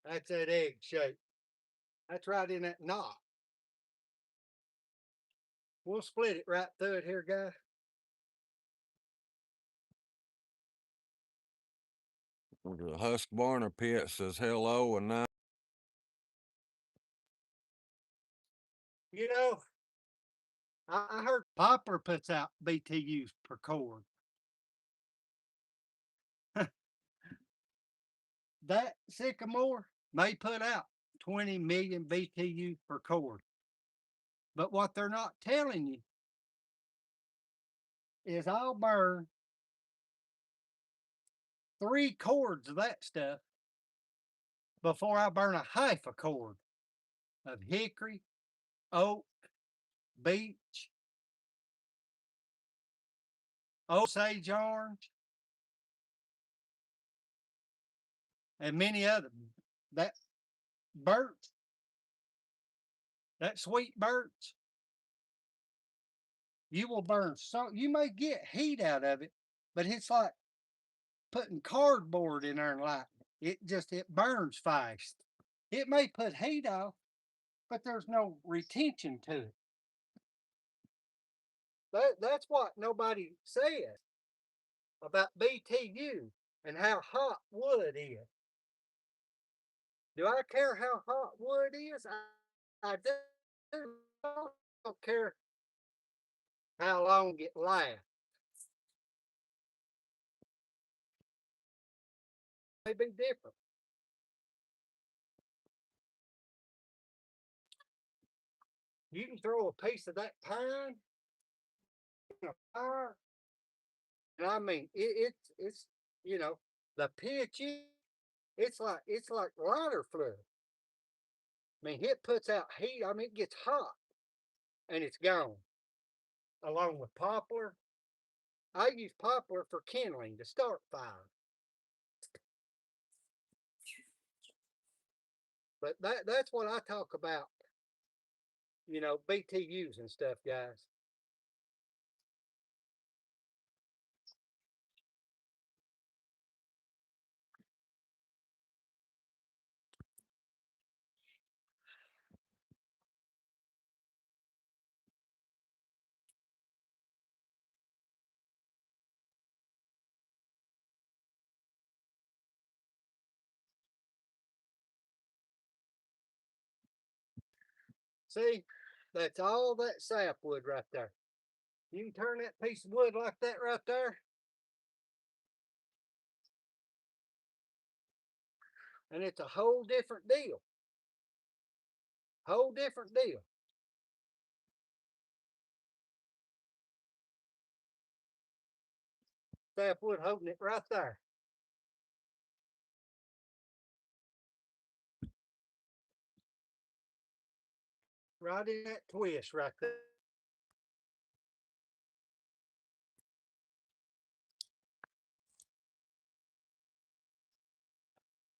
that's that egg shape. That's right in that knot. We'll split it right through it here, guys. The Husqvarna pit says hello and now. You know, I heard Poplar puts out BTUs per cord. That sycamore may put out 20 million BTU per cord. But what they're not telling you is I'll burn 3 cords of that stuff before I burn a half a cord of hickory, oak, beech, Osage orange, and many others. That birch, that sweet birch, you will burn so you may get heat out of it, but it's like putting cardboard in there and lighting it. It burns fast. It may put heat off, but there's no retention to it. That's what nobody says about BTU and how hot wood is. Do I care how hot wood is? I don't care how long it lasts. May be different. You can throw a piece of that pine in a fire, and I mean it's you know the pitch it's like lighter fluid. I mean it puts out heat. I mean it gets hot and it's gone. Along with poplar, I use poplar for kindling to start fire. But that's what I talk about. BTUs and stuff, guys. See, that's all that sapwood right there. You can turn that piece of wood like that right there, and it's a whole different deal. Whole different deal. Sapwood holding it right there. Right in that twist right there.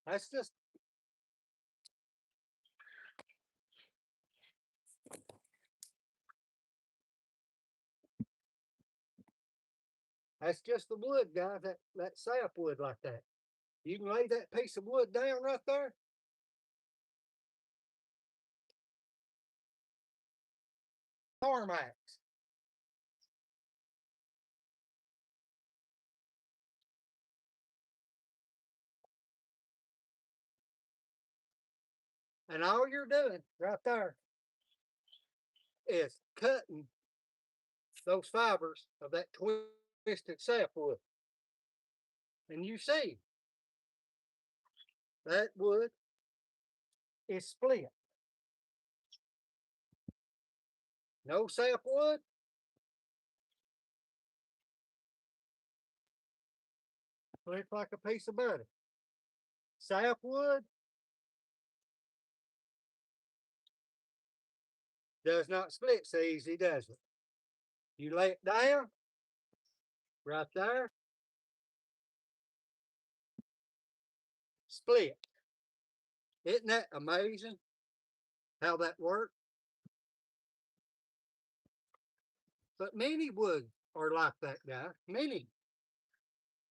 That's just that's just the wood, guys. That sapwood like that. You can lay that piece of wood down right there. Farm axe. And all you're doing right there is cutting those fibers of that twisted sapwood. And you see, that wood is split. No sapwood. Looks like a piece of butter. Sapwood does not split so easy, does it? You lay it down right there, split. Isn't that amazing how that works? But many woods are like that, guy. Many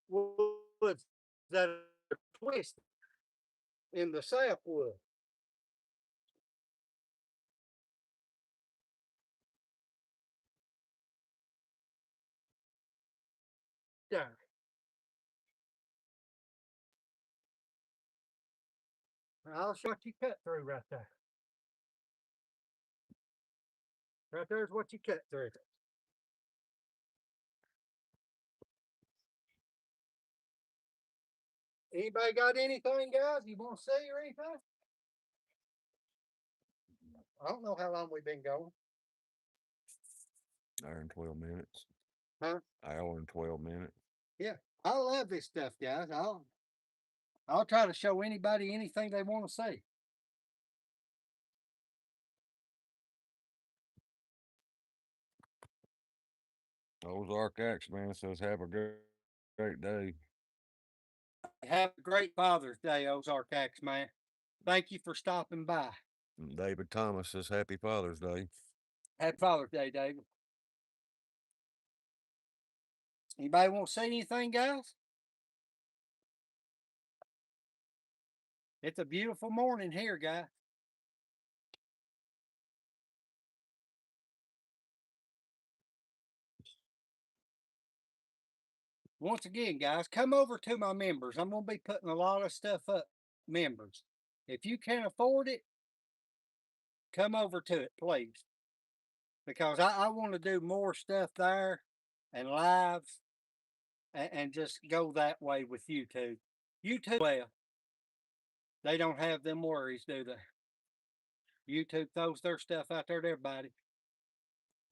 woods that are twisted in the sapwood. There. I'll show what you cut through right there. Right there's what you cut through. Anybody got anything, guys, you want to say or anything? I don't know how long we've been going. Hour and 12 minutes. Huh? Hour and 12 minutes. Yeah. I love this stuff, guys. I'll try to show anybody anything they want to see. Ozark Axe Man says, have a great day. Have a great Father's Day, Ozark Axe Man. Thank you for stopping by. And David Thomas says, happy Father's Day. Happy Father's Day, David. Anybody want to say anything, guys? It's a beautiful morning here, guys. Once again, guys, come over to my members. I'm going to be putting a lot of stuff up, members. If you can't afford it, come over to it, please. Because I want to do more stuff there and lives and just go that way with YouTube. YouTube, well, they don't have them worries, do they? YouTube throws their stuff out there to everybody.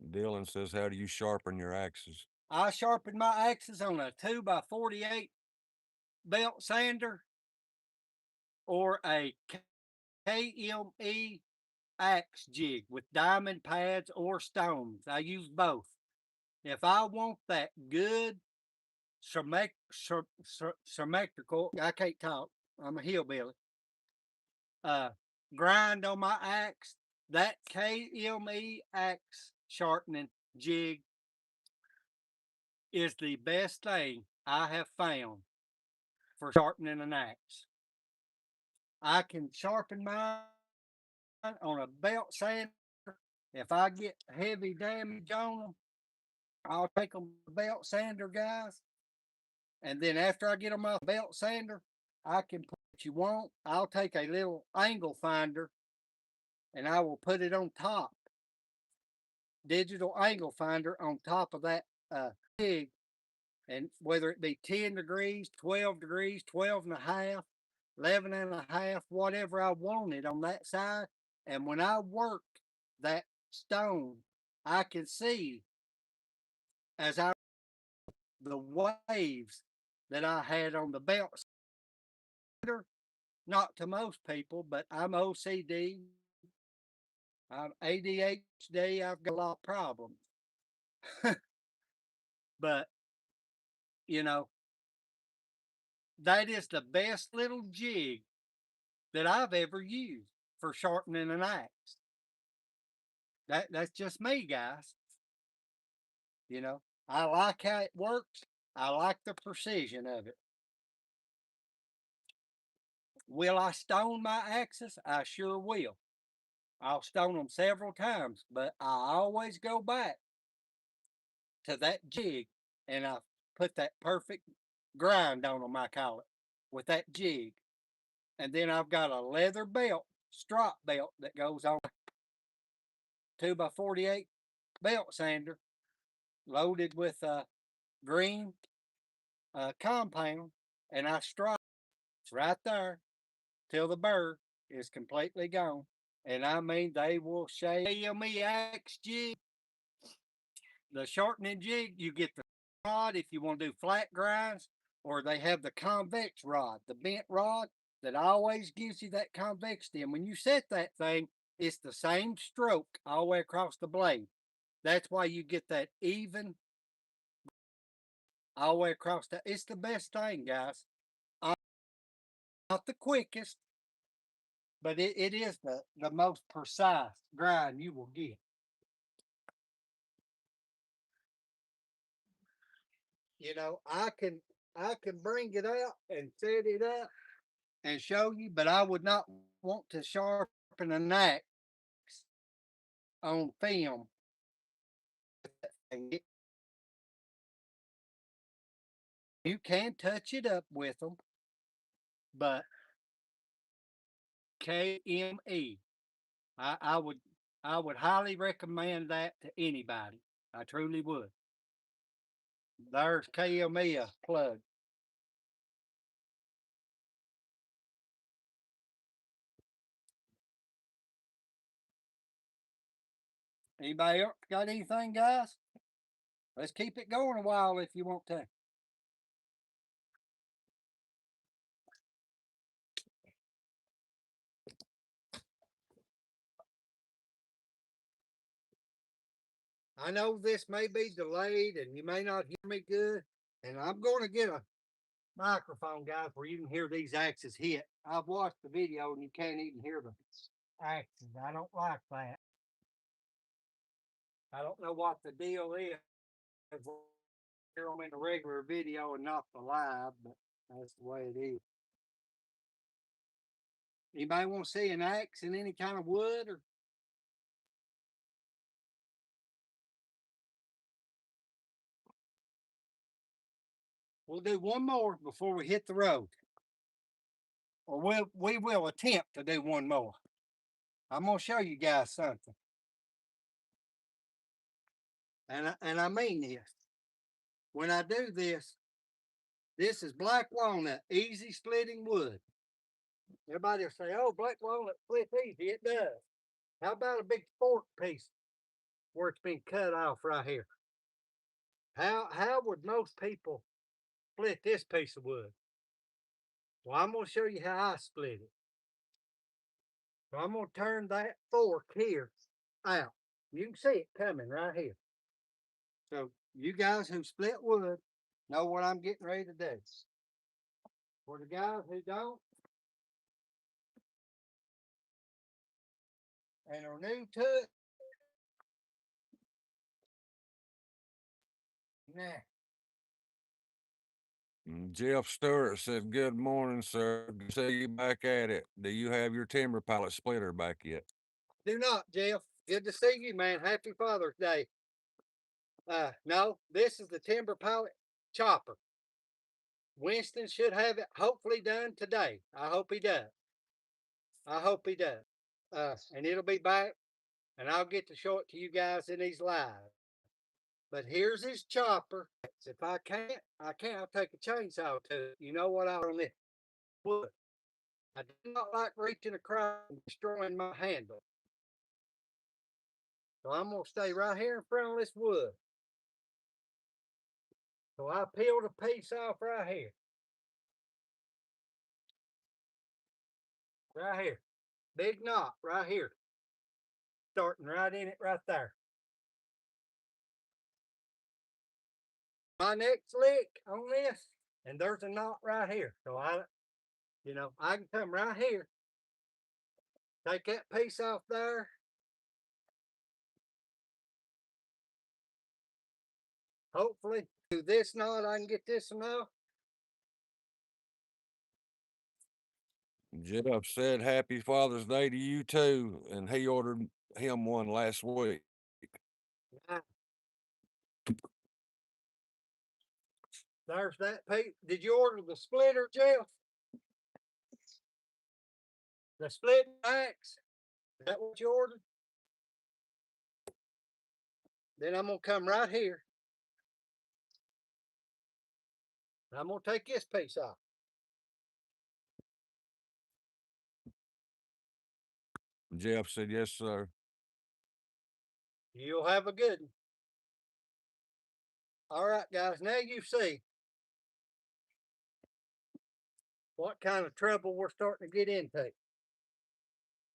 Dylan says, how do you sharpen your axes? I sharpen my axes on a 2x48 belt sander or a KME axe jig with diamond pads or stones. I use both. If I want that good symmetrical, I can't talk, I'm a hillbilly, grind on my axe, that KME axe sharpening jig is the best thing I have found for sharpening an axe. I can sharpen mine on a belt sander. If I get heavy damage on them, I'll take them to the belt sander, guys. And then after I get them off the belt sander, I can put what you want. I'll take a little angle finder and I will put it on top. Digital angle finder on top of that jig, and whether it be 10 degrees, 12 degrees, 12 and a half, 11 and a half, whatever I wanted on that side. And when I work that stone, I can see as I the waves that I had on the belt. Not to most people, but I'm OCD. I'm ADHD. I've got a lot of problems. But, you know, that is the best little jig that I've ever used for sharpening an axe. That's just me, guys. You know, I like how it works. I like the precision of it. Will I stone my axes? I sure will. I'll stone them several times, but I always go back to that jig and I put that perfect grind on them, I call it, with that jig. And then I've got a leather belt, strop belt that goes on 2x48 belt sander loaded with green compound, and I stripe right there till the burr is completely gone. And I mean, they will shave me axe jig. The shortening jig, you get the rod if you want to do flat grinds, or they have the convex rod, the bent rod that always gives you that convexity. And when you set that thing, it's the same stroke all the way across the blade. That's why you get that even all the way across. It's the best thing, guys. Not the quickest, but it is the most precise grind you will get. You know, I can bring it out and set it up and show you, but I would not want to sharpen an axe on film. You can touch it up with them, but KME, I, I would I would highly recommend that to anybody. I truly would. There's KME a plug. Anybody else got anything, guys? Let's keep it going a while if you want to. I know this may be delayed and you may not hear me good, and I'm going to get a microphone, guys, where you can hear these axes hit. I've watched the video and you can't even hear the axes. I don't like that. I don't know what the deal is. Hear them in the regular video and not the live, but that's the way it is. Anybody want to see an axe in any kind of wood or? We'll do one more before we hit the road. Or we will attempt to do one more. I'm gonna show you guys something. And I mean this. When I do this, this is black walnut, easy splitting wood. Everybody will say, oh, black walnut splits easy. It does. How about a big fork piece where it's been cut off right here? How would most people split this piece of wood? Well, I'm going to show you how I split it. So I'm going to turn that fork here out. You can see it coming right here. So you guys who split wood know what I'm getting ready to do. For the guys who don't and are new to it, nah. Jeff Stewart said, good morning, sir. Good to see you back at it. Do you have your timber pallet splitter back yet? Do not, Jeff. Good to see you, man. Happy Father's Day. No, this is the timber pallet chopper. Winston should have it hopefully done today. I hope he does. I hope he does. And it'll be back, and I'll get to show it to you guys in these live. But here's his chopper. If I can't, I'll take a chainsaw to it. You know what I on this wood. I do not like reaching across and destroying my handle. So I'm gonna stay right here in front of this wood. So I peeled a piece off right here. Right here. Big knot right here. Starting right in it right there. My next lick on this, and there's a knot right here. So I can come right here, take that piece off there. Hopefully, through this knot, I can get this one off. Jeff said Happy Father's Day to you too, and he ordered him one last week. Now, there's that piece. Did you order the splitter, Jeff? The split axe? Is that what you ordered? Then I'm gonna come right here. I'm gonna take this piece off. Jeff said, yes, sir. You'll have a good one. All right, guys. Now you see what kind of trouble we're starting to get into.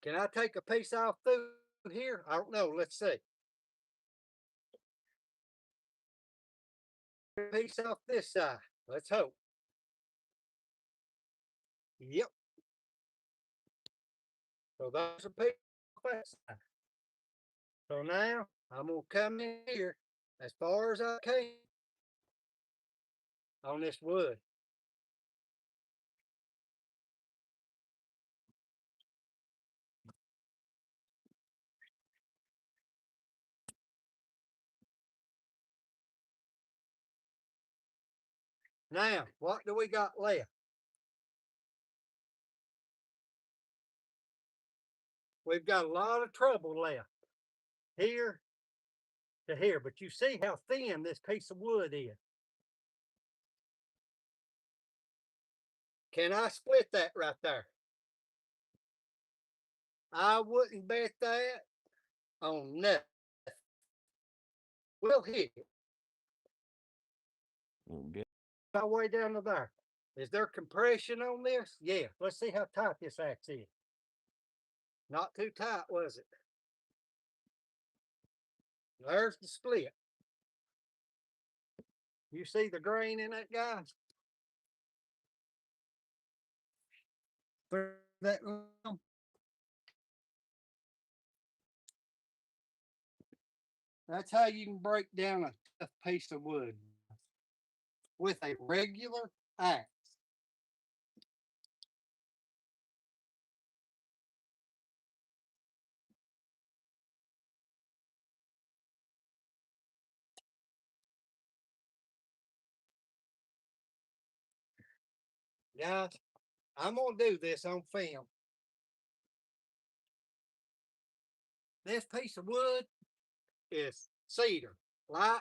Can I take a piece off through here? I don't know. Let's see. Piece off this side. Let's hope. Yep. So that's a piece off that side. So now I'm gonna come in here as far as I can on this wood. Now, what do we got left? We've got a lot of trouble left here to here, but you see how thin this piece of wood is. Can I split that right there? I wouldn't bet that on nothing. We'll hit it all the way down to there. Is there compression on this? Yeah. Let's see how tight this axe is. Not too tight, was it? There's the split. You see the grain in that, guys? That That's how you can break down a tough piece of wood with a regular axe. Guys, I'm gonna do this on film. This piece of wood is cedar, light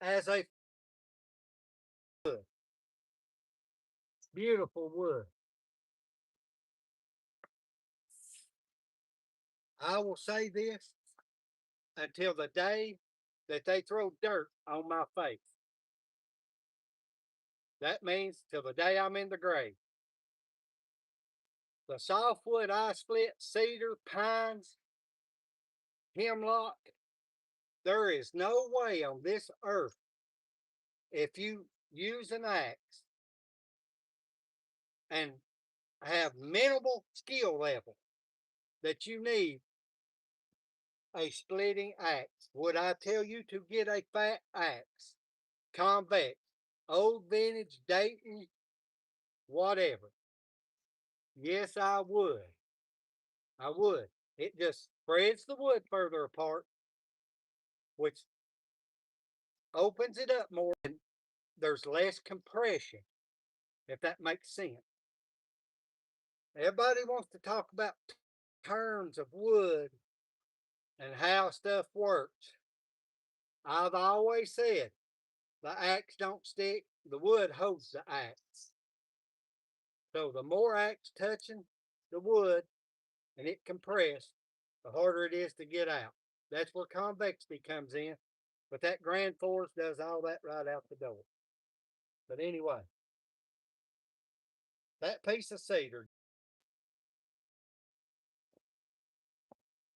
as a wood. Beautiful wood. I will say this until the day that they throw dirt on my face. That means till the day I'm in the grave. The softwood I split, cedar, pines, hemlock, there is no way on this earth, if you use an axe and have minimal skill level, that you need a splitting axe. Would I tell you to get a fat axe, convex, old vintage, Dayton, whatever? Yes, I would. I would. It just spreads the wood further apart, which opens it up more, and there's less compression, if that makes sense. Everybody wants to talk about terms of wood and how stuff works. I've always said the axe don't stick, the wood holds the axe. So the more axe touching the wood and it compressed, the harder it is to get out. That's where convexity comes in. But that grand force does all that right out the door. But anyway, that piece of cedar,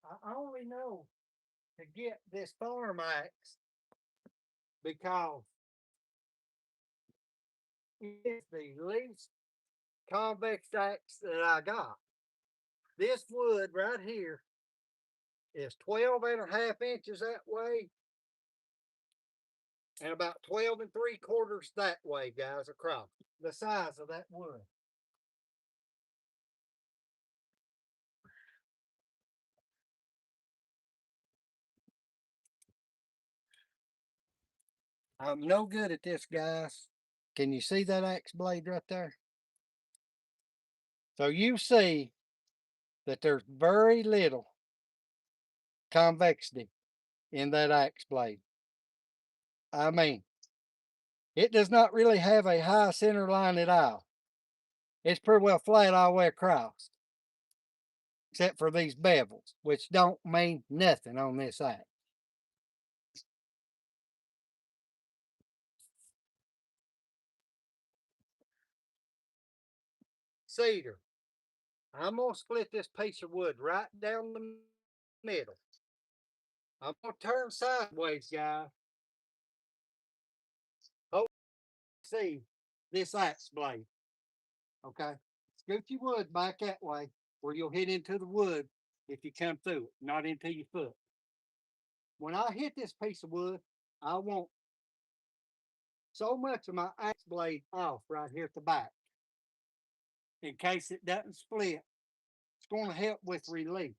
I only know to get this farm axe because it's the least convex axe that I got. This wood right here is 12 and a half inches that way and about 12 and 3/4 that way, guys, across the size of that wood. I'm no good at this, guys. Can you see that axe blade right there? So you see that there's very little convexity in that axe blade. I mean, it does not really have a high center line at all. It's pretty well flat all the way across, except for these bevels, which don't mean nothing on this axe. Cedar. I'm gonna split this piece of wood right down the middle. I'm gonna turn sideways, guys. Hope you see this axe blade. Okay. Scoot your wood back that way where you'll hit into the wood if you come through it, not into your foot. When I hit this piece of wood, I want so much of my axe blade off right here at the back. In case it doesn't split, it's going to help with relief,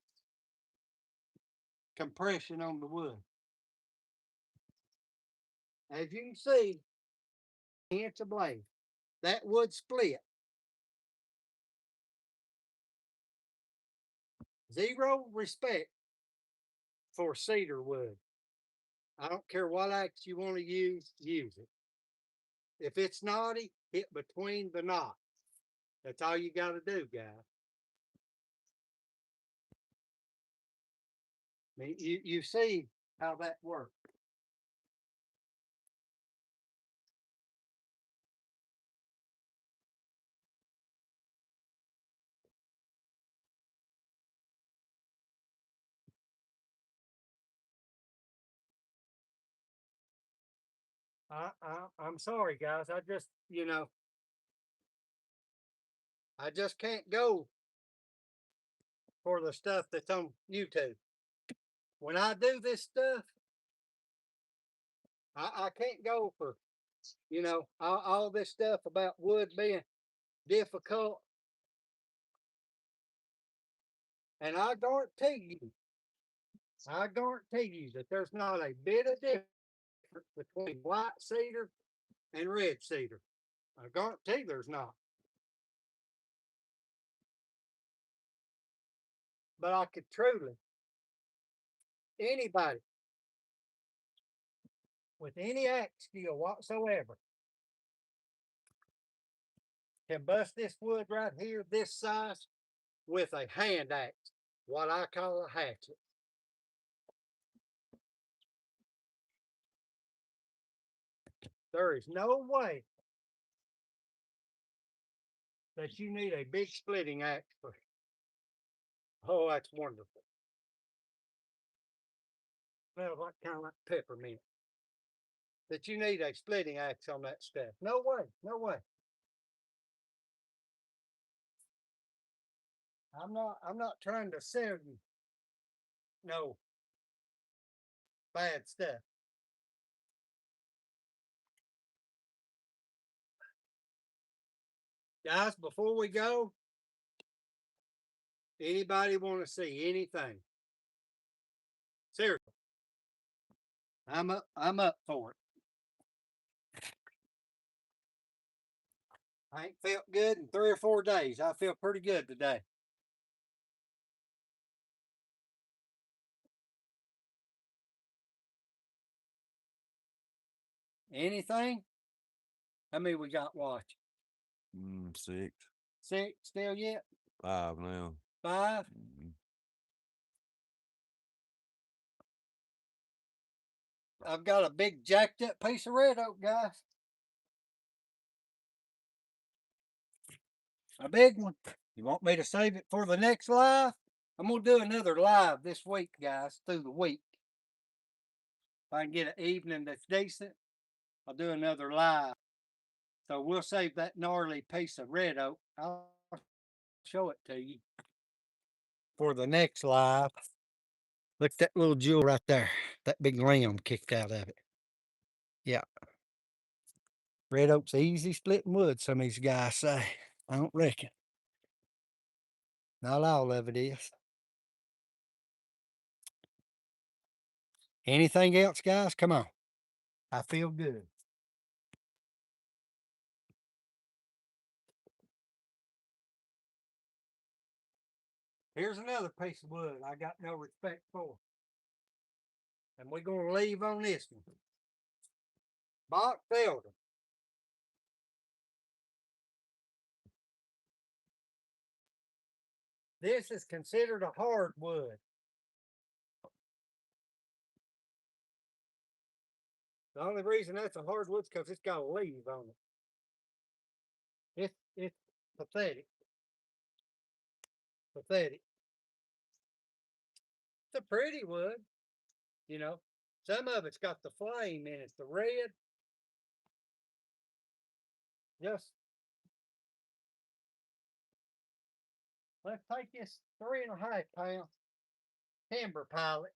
compression on the wood. As you can see, inch of blade, that wood split. Zero respect for cedar wood. I don't care what axe you want to use it. If it's knotty, hit between the knots. That's all you got to do, guys. I mean, you see how that works. I'm sorry, guys. I just, I just can't go for the stuff that's on YouTube. When I do this stuff, I can't go for, all this stuff about wood being difficult. And I guarantee you that there's not a bit of difference between white cedar and red cedar. I guarantee there's not. But I could truly, anybody with any axe skill whatsoever can bust this wood right here, this size, with a hand axe, what I call a hatchet. There is no way that you need a big splitting axe for. Oh, that's wonderful. Smells like kind of like peppermint. That you need a splitting axe on that stuff. No way, no way. I'm not trying to sell you no bad stuff. Guys, before we go, anybody want to see anything? Seriously. I'm up for it. I ain't felt good in 3 or 4 days. I feel pretty good today. Anything? How many we got watching? 6, 6 still yet? 5 now. 5? I've got a big jacked up piece of red oak, guys. A big one. You want me to save it for the next live? I'm going to do another live this week, guys, through the week. If I can get an evening that's decent, I'll do another live. So we'll save that gnarly piece of red oak. I'll show it to you for the next live. Look at that little jewel right there. That big limb kicked out of it. Yeah. Red oak's easy splitting wood, some of these guys say. I don't reckon. Not all of it is. Anything else, guys? Come on. I feel good. Here's another piece of wood I got no respect for. And we're going to leave on this one. Box elder. This is considered a hardwood. The only reason that's a hardwood is because it's got a leaf on it. It's pathetic. Pathetic. It's a pretty wood, you know. Some of it's got the flame in it, the red. Just let's take this 3.5 pound timber pilot.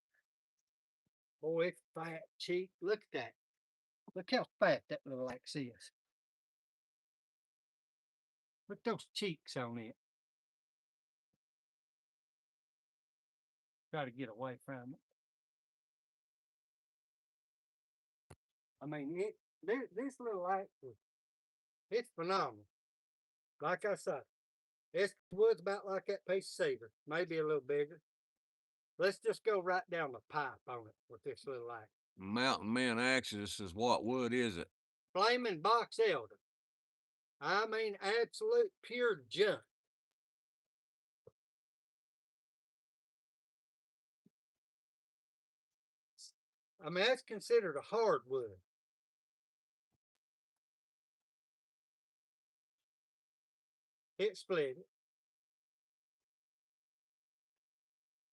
Boy, it's fat cheek. Look at that. Look how fat that little axe is. Look at those cheeks on it. Try to get away from it. I mean, this little axe, it's phenomenal. Like I said, this wood's about like that piece of cedar, maybe a little bigger. Let's just go right down the pipe on it with this little axe. Mountain Man axis is what wood is it? Flaming box elder. I mean, absolute pure junk. I mean, that's considered a hardwood. It split it.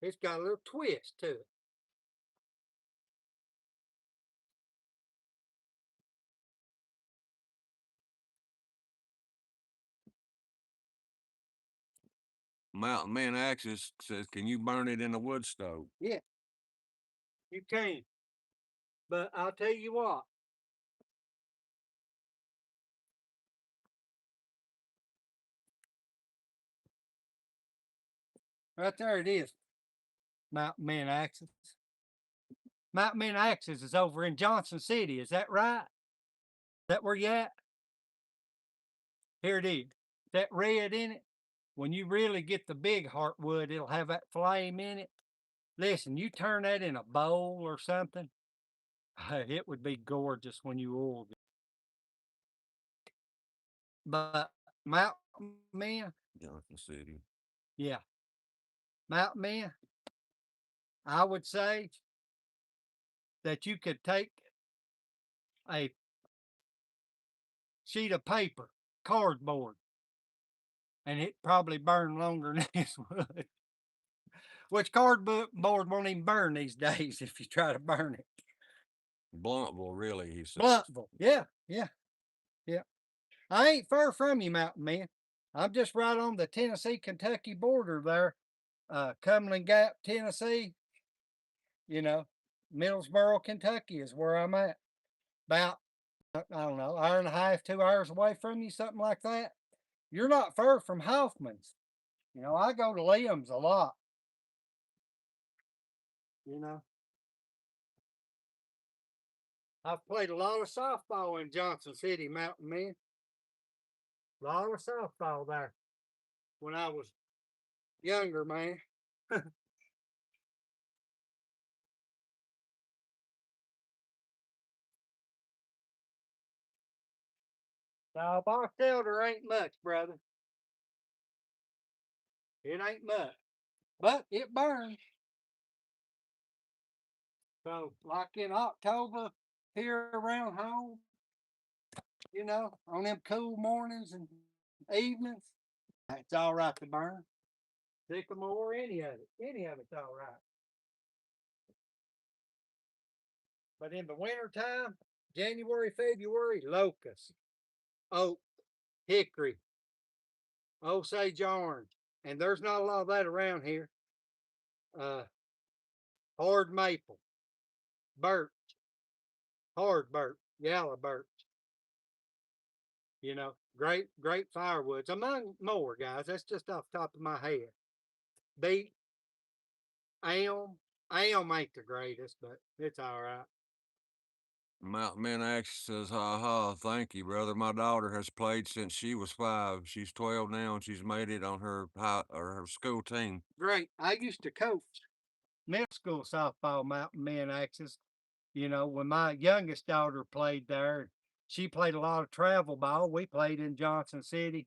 It's got a little twist to it. Mountain Man axis says, can you burn it in a wood stove? Yeah, you can. But I'll tell you what. Right there it is. Mountain Man Axis. Mountain Man Axis is over in Johnson City. Is that right? Is that where you at? Here it is. That red in it. When you really get the big heartwood, it'll have that flame in it. Listen, you turn that in a bowl or something, it would be gorgeous when you oiled it. But Mountain Man, Johnson City. yeah. Mountain Man, I would say that you could take a sheet of paper, cardboard, and it probably burned longer than this would. Which cardboard won't even burn these days if you try to burn it. Bluntville, really, he said. Bluntville, yeah. I ain't far from you, Mountain Man. I'm just right on the Tennessee-Kentucky border there. Cumberland Gap, Tennessee. You know, Middlesboro, Kentucky is where I'm at. About, I don't know, hour and a half, 2 hours away from you, something like that. You're not far from Hoffman's. You know, I go to Liam's a lot. You know, I've played a lot of softball in Johnson City, Mountain Man. A lot of softball there when I was younger, man. Now, box elder ain't much, brother. It ain't much, but it burns. So, like in October, here around home, you know, on them cool mornings and evenings, it's all right to burn. Sycamore, any of it's all right. But in the wintertime, January, February, locust, oak, hickory, Osage orange, and there's not a lot of that around here. Hard maple, birch, hard birch, yellow birch. You know, great firewoods, among more, guys. That's just off the top of my head. Beech, elm ain't the greatest, but it's all right. Mountain Man Axe says, "Ha ha, thank you, brother. My daughter has played since she was 5. She's 12 now, and she's made it on her high or her school team." Great. I used to coach middle school softball Mountain Men Axis. You know, when my youngest daughter played there, she played a lot of travel ball. We played in Johnson City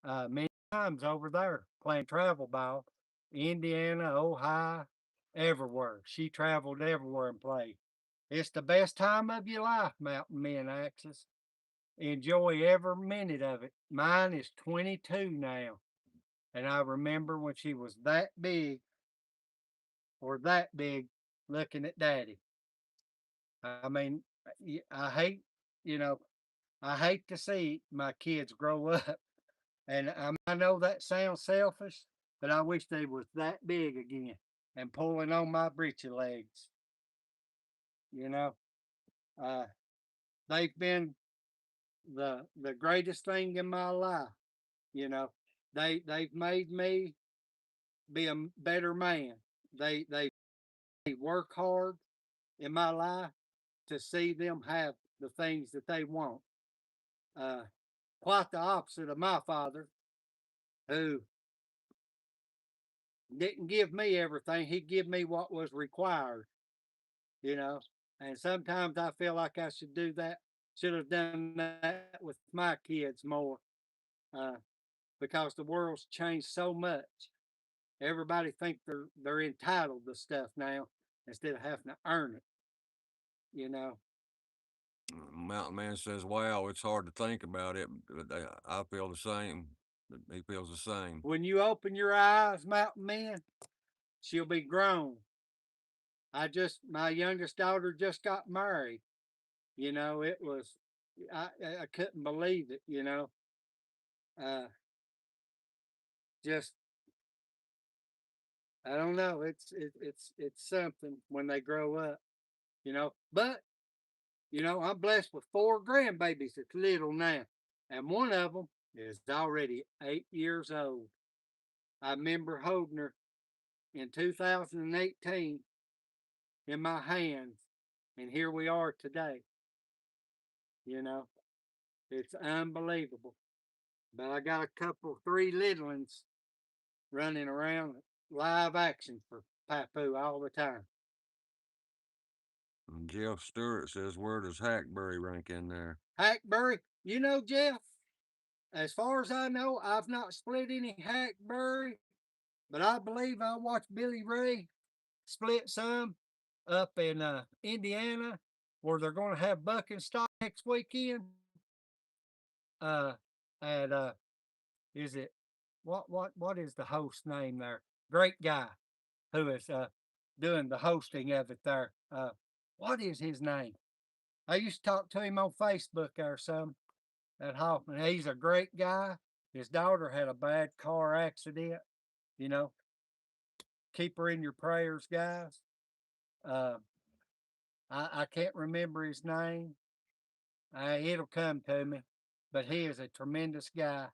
many times over there playing travel ball, Indiana, Ohio, everywhere. She traveled everywhere and played. It's the best time of your life, Mountain Men Axis. Enjoy every minute of it. Mine is 22 now. And I remember when she was that big or that big looking at daddy. I mean, I hate, you know, I hate to see my kids grow up. And I know that sounds selfish, but I wish they was that big again and pulling on my breechy legs. You know, uh, they've been the greatest thing in my life. You know, they've made me be a better man. They work hard in my life to see them have the things that they want. Uh, Quite the opposite of my father, who didn't give me everything. He gave me what was required, you know. And sometimes I feel like I should do that. Should have done that with my kids more, uh, because the world's changed so much. Everybody think they're entitled to stuff now instead of having to earn it. You know, Mountain Man says, "Wow, it's hard to think about it, but I feel the same. He feels the same." when you open your eyes, Mountain Man, she'll be grown. My youngest daughter just got married. You know, it was, I couldn't believe it. You know, uh, just I don't know. It's something when they grow up. You know, but you know, I'm blessed with 4 grandbabies that's little now, and one of them is already 8 years old. I remember holding her in 2018 in my hands, and here we are today. You know, it's unbelievable. But I got a couple, 3 little ones running around live action for Papu all the time. And Jeff Stewart says, "Where does Hackberry rank in there?" Hackberry, you know, Jeff, as far as I know, I've not split any hackberry, but I believe I watched Billy Ray split some up in Indiana, where they're going to have buck and stock next weekend. Uh, at is it what is the host name there? Great guy who is doing the hosting of it there. What is his name? I used to talk to him on Facebook or something at Hoffman. He's a great guy. His daughter had a bad car accident. You know, keep her in your prayers, guys. Uh, I can't remember his name. It'll come to me, but he is a tremendous guy.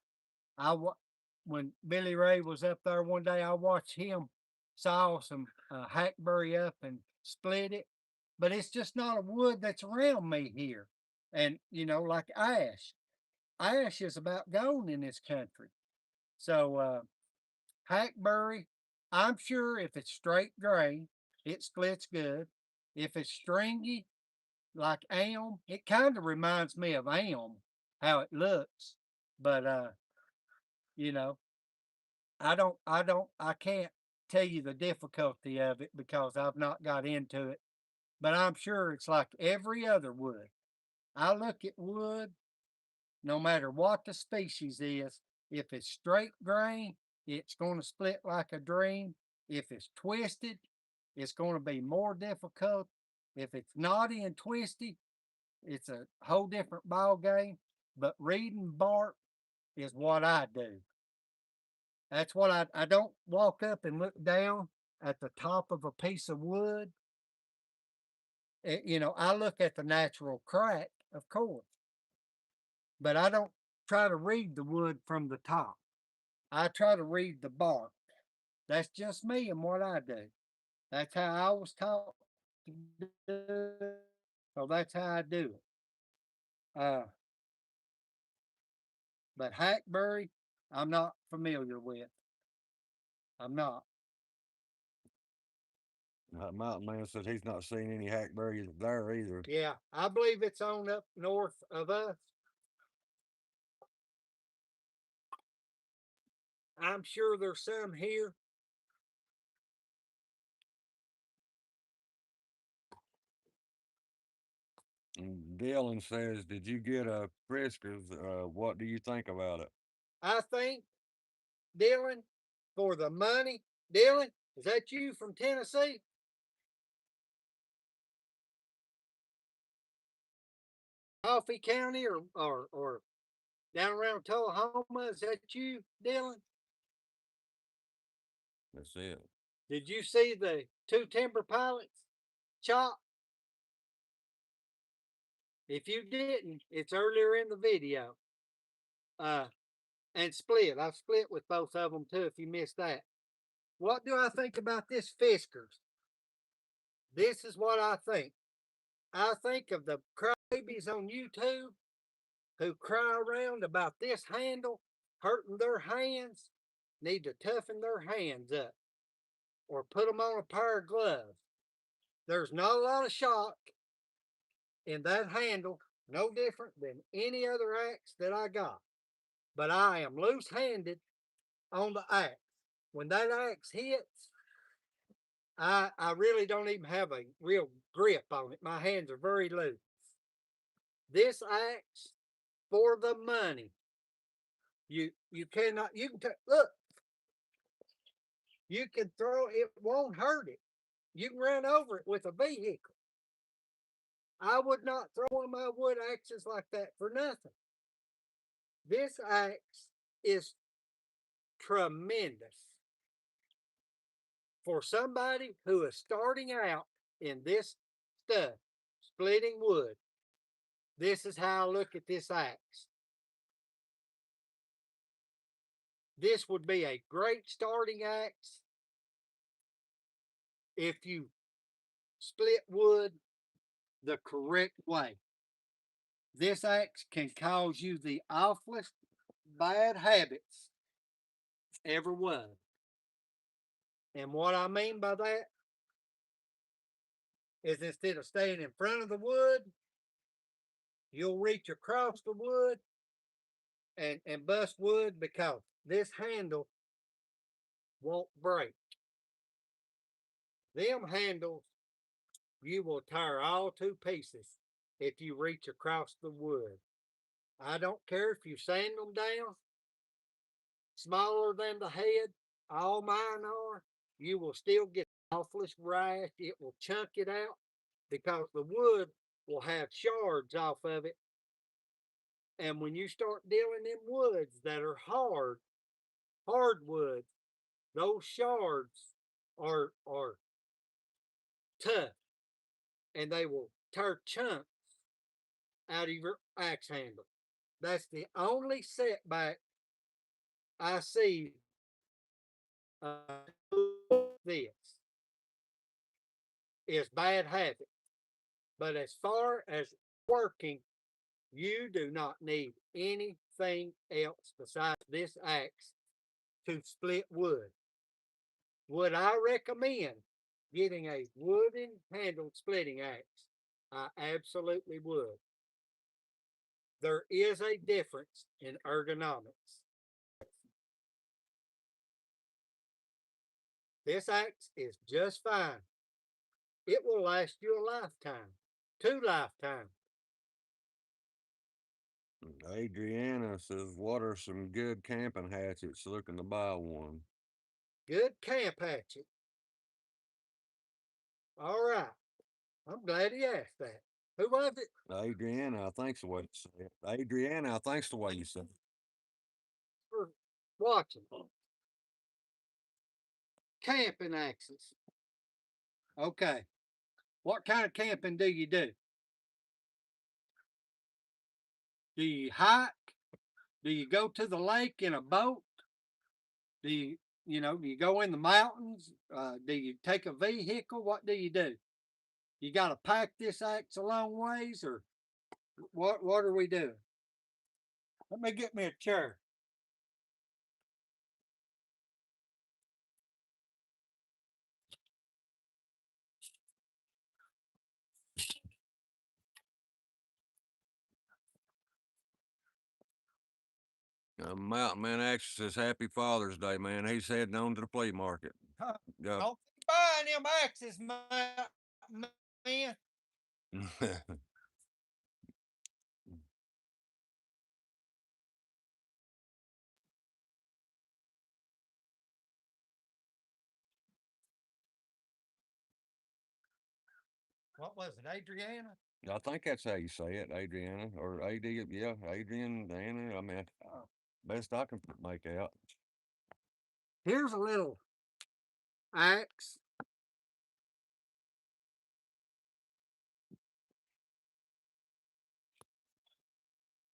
When Billy Ray was up there one day, I watched him saw some hackberry up and split it, but it's just not a wood that's around me here. And you know, like ash is about gone in this country. So hackberry, I'm sure if it's straight grain, it splits good. If it's stringy, like elm, it kind of reminds me of elm, how it looks. But you know, I can't tell you the difficulty of it because I've not got into it. But I'm sure it's like every other wood. I look at wood, no matter what the species is, if it's straight grain, it's going to split like a dream. If it's twisted, it's going to be more difficult. If it's knotty and twisty, it's a whole different ball game. But reading bark is what I do. That's what I don't walk up and look down at the top of a piece of wood. You know, I look at the natural crack, of course, but I don't try to read the wood from the top. I try to read the bark. That's just me and what I do. That's how I was taught to do it. So that's how I do it. But hackberry, I'm not familiar with. I'm not. Mountain Man said he's not seen any hackberries there either. Yeah, I believe it's on up north of us. I'm sure there's some here. And Dylan says, "Did you get a Friskers? What do you think about it?" I think, Dylan, for the money, Dylan, is that you from Tennessee? Coffee County or down around Tullahoma? Is that you, Dylan? That's it. Did you see the two timber pilots chop? If you didn't, it's earlier in the video. And split. I've split with both of them too, if you missed that. What do I think about this Fiskars? This is what I think. I think of the crybabies on YouTube who cry around about this handle hurting their hands, need to toughen their hands up or put them on a pair of gloves. There's not a lot of shock in that handle, no different than any other axe that I got. But I am loose handed on the axe. When that axe hits, I really don't even have a real grip on it. My hands are very loose. This axe, for the money, you cannot, you can look, you can throw it, won't hurt it. You can run over it with a vehicle. I would not throw one of my wood axes like that for nothing. This axe is tremendous for somebody who is starting out in this stuff, splitting wood. This is how I look at this axe. This would be a great starting axe if you split wood the correct way. This axe can cause you the awfulest bad habits ever was. And what I mean by that is instead of staying in front of the wood, you'll reach across the wood and bust wood because this handle won't break. Them handles you will tear all to pieces if you reach across the wood. I don't care if you sand them down smaller than the head, all mine are, you will still get awfulest rash. It will chunk it out because the wood will have shards off of it. And when you start dealing in woods that are hardwood, those shards are tough and they will tear chunks out of your axe handle. That's the only setback I see this is bad habit. But as far as working, you do not need anything else besides this axe to split wood. Would I recommend getting a wooden handled splitting axe? I absolutely would. There is a difference in ergonomics. This axe is just fine. It will last you a lifetime, 2 lifetimes. Adriana says, "What are some good camping hatchets? Looking to buy one." Good camp hatchet. All right. I'm glad he asked that. Who was it? Adriana, I think's the way you say it. Adriana, I think's the way you say it. For watching. Camping axes. Okay. What kind of camping do you do? Do you hike? Do you go to the lake in a boat? Do you go in the mountains? Do you take a vehicle? What do you do? You got to pack this axe a long ways, or what are we doing? Let me get me a chair. Mountain Man Axe says Happy Father's Day, man. He's heading on to the flea market. Yeah. Don't be buying them axes, man. What was it, Adriana? I think that's how you say it, Adriana, or AD. Yeah, Adrian, Anna. I mean, best I can make out. Here's a little axe.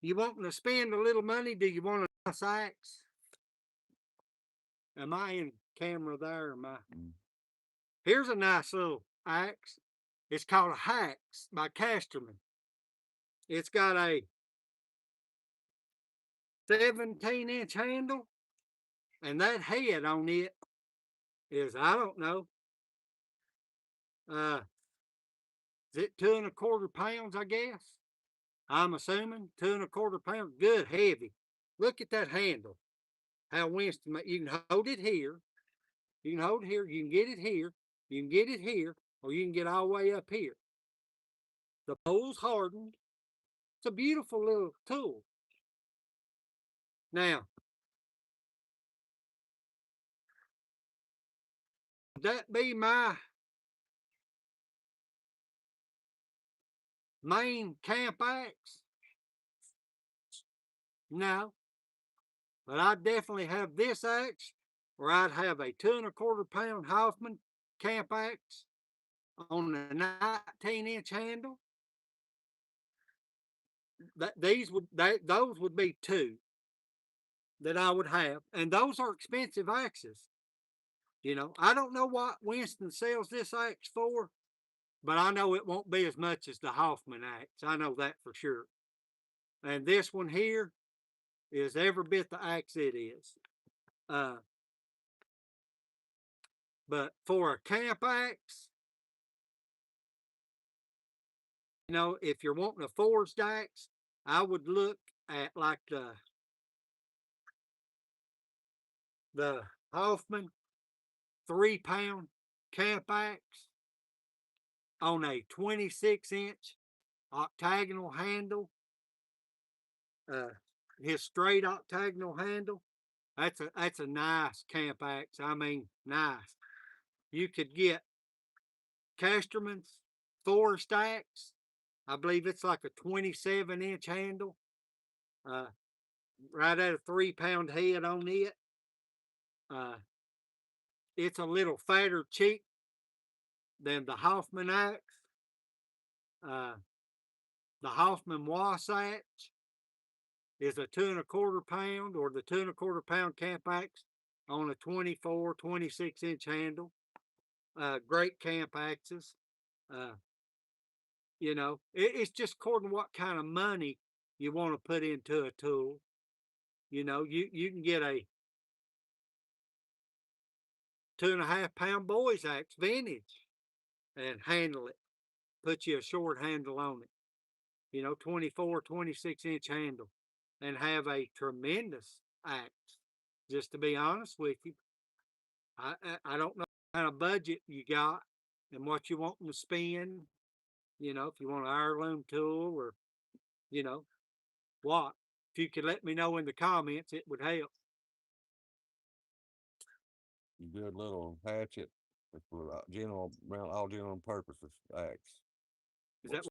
You wanting to spend a little money? Do you want a nice axe? Am I in camera there? Am I? Here's a nice little axe. It's called a Hax by Casterman. It's got a 17-inch handle, and that head on it is, I don't know, is it 2¼ pounds, I guess? I'm assuming 2¼ pounds, good heavy. Look at that handle. How Winston, you can hold it here. You can hold it here. You can get it here. You can get it here, or you can get all the way up here. The pole's hardened. It's a beautiful little tool. Now, would that be my main camp axe? No. But I'd definitely have this axe, or I'd have a 2¼ pound Hoffman camp axe on a 19-inch handle. Those would be two that I would have, and those are expensive axes. You know, I don't know what Winston sells this axe for, but I know it won't be as much as the Hoffman axe. I know that for sure. And this one here is every bit the axe it is. But for a camp axe, you know, if you're wanting a forged axe, I would look at like the Hoffman 3-pound camp axe on a 26-inch octagonal handle. His straight octagonal handle. That's a nice camp axe. I mean, nice. You could get Casterman's forged axe. I believe it's like a 27-inch handle. Right at a 3-pound head on it. It's a little fatter cheek than the Hoffman axe. The Hoffman Wasatch is a 2¼ pound, or the 2¼ pound camp axe on a 24, 26-inch handle. Great camp axes. You know, it's just according to what kind of money you want to put into a tool. You know, you can get a 2½ pound boys axe vintage and handle it. Put you a short handle on it. You know, 24, 26-inch handle, and have a tremendous axe. Just to be honest with you, I don't know what kind of budget you got and what you want to spend. You know, if you want an heirloom tool, or, you know, what. If you could let me know in the comments, it would help. Good little hatchet for all general purposes axe. Is that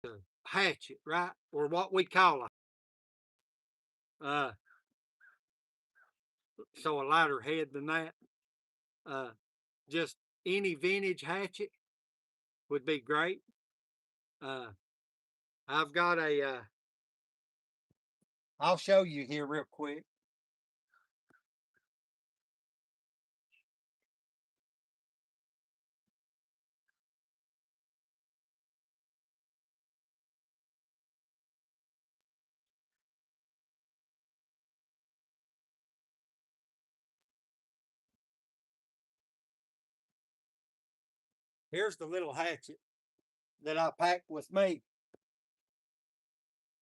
a hatchet, right? Or what we call a so a lighter head than that. Just any vintage hatchet would be great. I've got a I'll show you here real quick. Here's the little hatchet that I pack with me.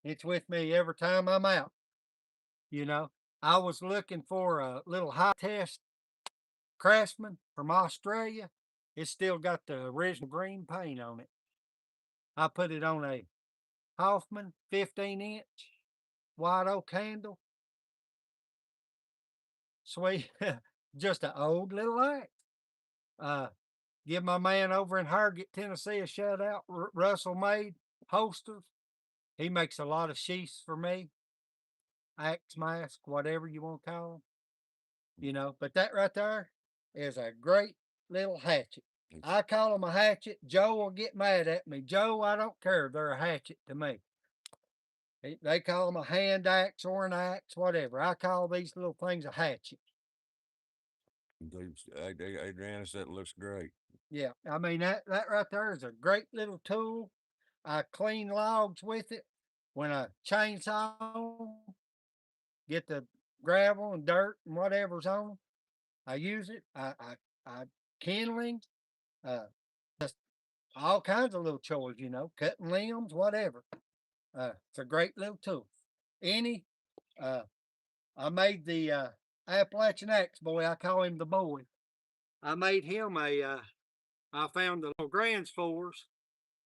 It's with me every time I'm out. You know, I was looking for a little high test Craftsman from Australia. It's still got the original green paint on it. I put it on a Hoffman 15-inch white oak handle. Sweet, just an old little axe. Give my man over in Hargett, Tennessee a shout out, Russell Made Holsters. He makes a lot of sheaths for me, axe mask, whatever you want to call them. You know, but that right there is a great little hatchet. I call them a hatchet. Joe will get mad at me. Joe, I don't care. They're a hatchet to me. They call them a hand axe or an axe, whatever. I call these little things a hatchet. Adrianus, that looks great. Yeah, I mean that right there is a great little tool. I clean logs with it. When I chainsaw, get the gravel and dirt and whatever's on them, I use it. I kindling, just all kinds of little chores, you know, cutting limbs, whatever. It's a great little tool. I made the Appalachian Axe boy. I call him the boy. I made him I found the little Grandsfore's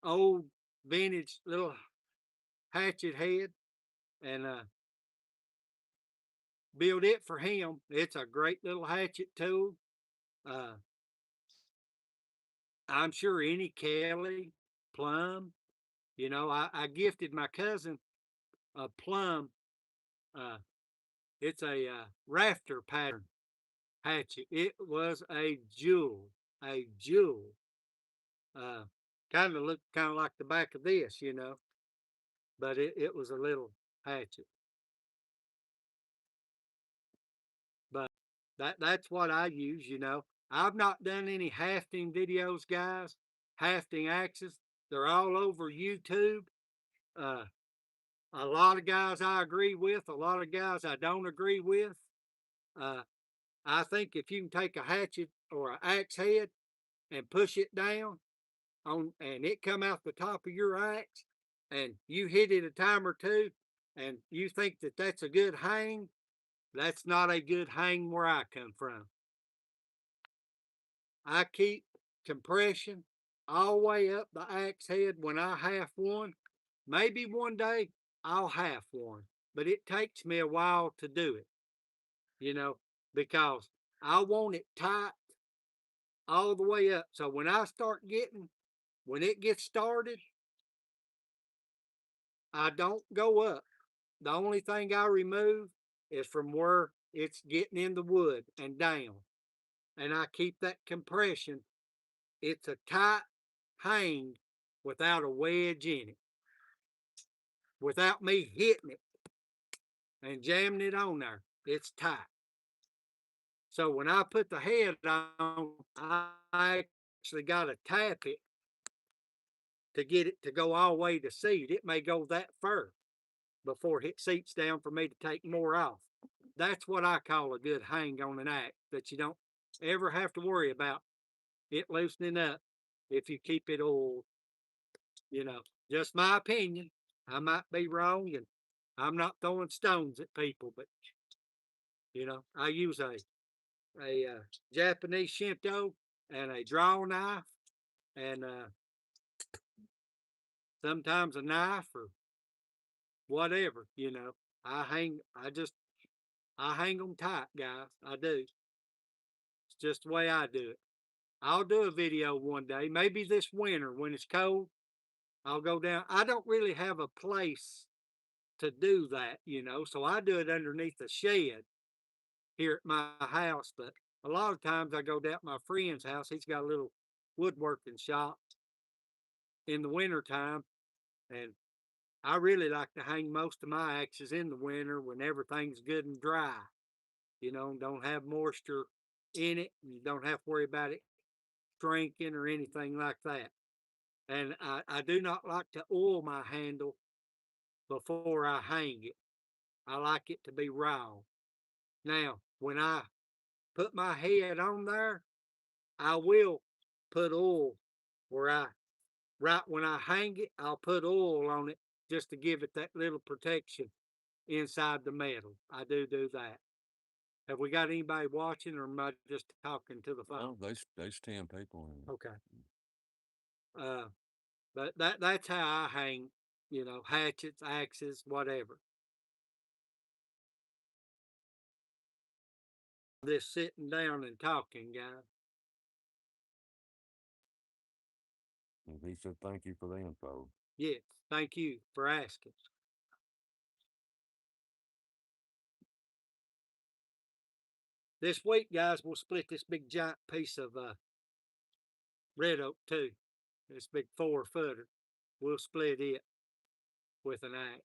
old vintage little hatchet head and built it for him. It's a great little hatchet tool. I'm sure any Kelly, Plum, you know, I gifted my cousin a Plum. It's a rafter pattern hatchet. It was a jewel, a jewel. Kind of looked kind of like the back of this, you know, but it was a little hatchet. But that's what I use, you know. I've not done any hafting videos, guys. Hafting axes. They're all over YouTube. A lot of guys I agree with, a lot of guys I don't agree with. I think if you can take a hatchet or an axe head and push it down on and it come out the top of your axe and you hit it a time or two and you think that that's a good hang, that's not a good hang where I come from. I keep compression all the way up the axe head when I half one. Maybe one day I'll half one, but it takes me a while to do it, you know, because I want it tight all the way up. So when it gets started, I don't go up. The only thing I remove is from where it's getting in the wood and down. And I keep that compression. It's a tight hang without a wedge in it. Without me hitting it and jamming it on there, it's tight. So when I put the head on, I actually got to tap it to get it to go all the way to seat. It may go that far before it seats down for me to take more off. That's what I call a good hang on an axe, that you don't ever have to worry about it loosening up if you keep it oiled. You know, just my opinion. I might be wrong, and I'm not throwing stones at people, but you know, I use a Japanese Shinto and a draw knife, and sometimes a knife or whatever. You know, I hang them tight, guys. I do. It's just the way I do it. I'll do a video one day, maybe this winter when it's cold. I'll go down. I don't really have a place to do that, you know, so I do it underneath the shed here at my house. But a lot of times I go down to my friend's house. He's got a little woodworking shop in the winter time, and I really like to hang most of my axes in the winter when everything's good and dry. You know, don't have moisture in it, and you don't have to worry about it shrinking or anything like that. And I do not like to oil my handle before I hang it. I like it to be raw. Now, when I put my head on there, I will put oil where right when I hang it, I'll put oil on it just to give it that little protection inside the metal. I do that. Have we got anybody watching, or am I just talking to the phone? No, there's 10 people in there. Okay. But that's how I hang, hatchets, axes, whatever. This sitting down and talking, guys. And he said, thank you for the info. Yes, thank you for asking. This week, guys, we'll split this big giant piece of red oak too. This big 4-footer. We'll split it with an axe.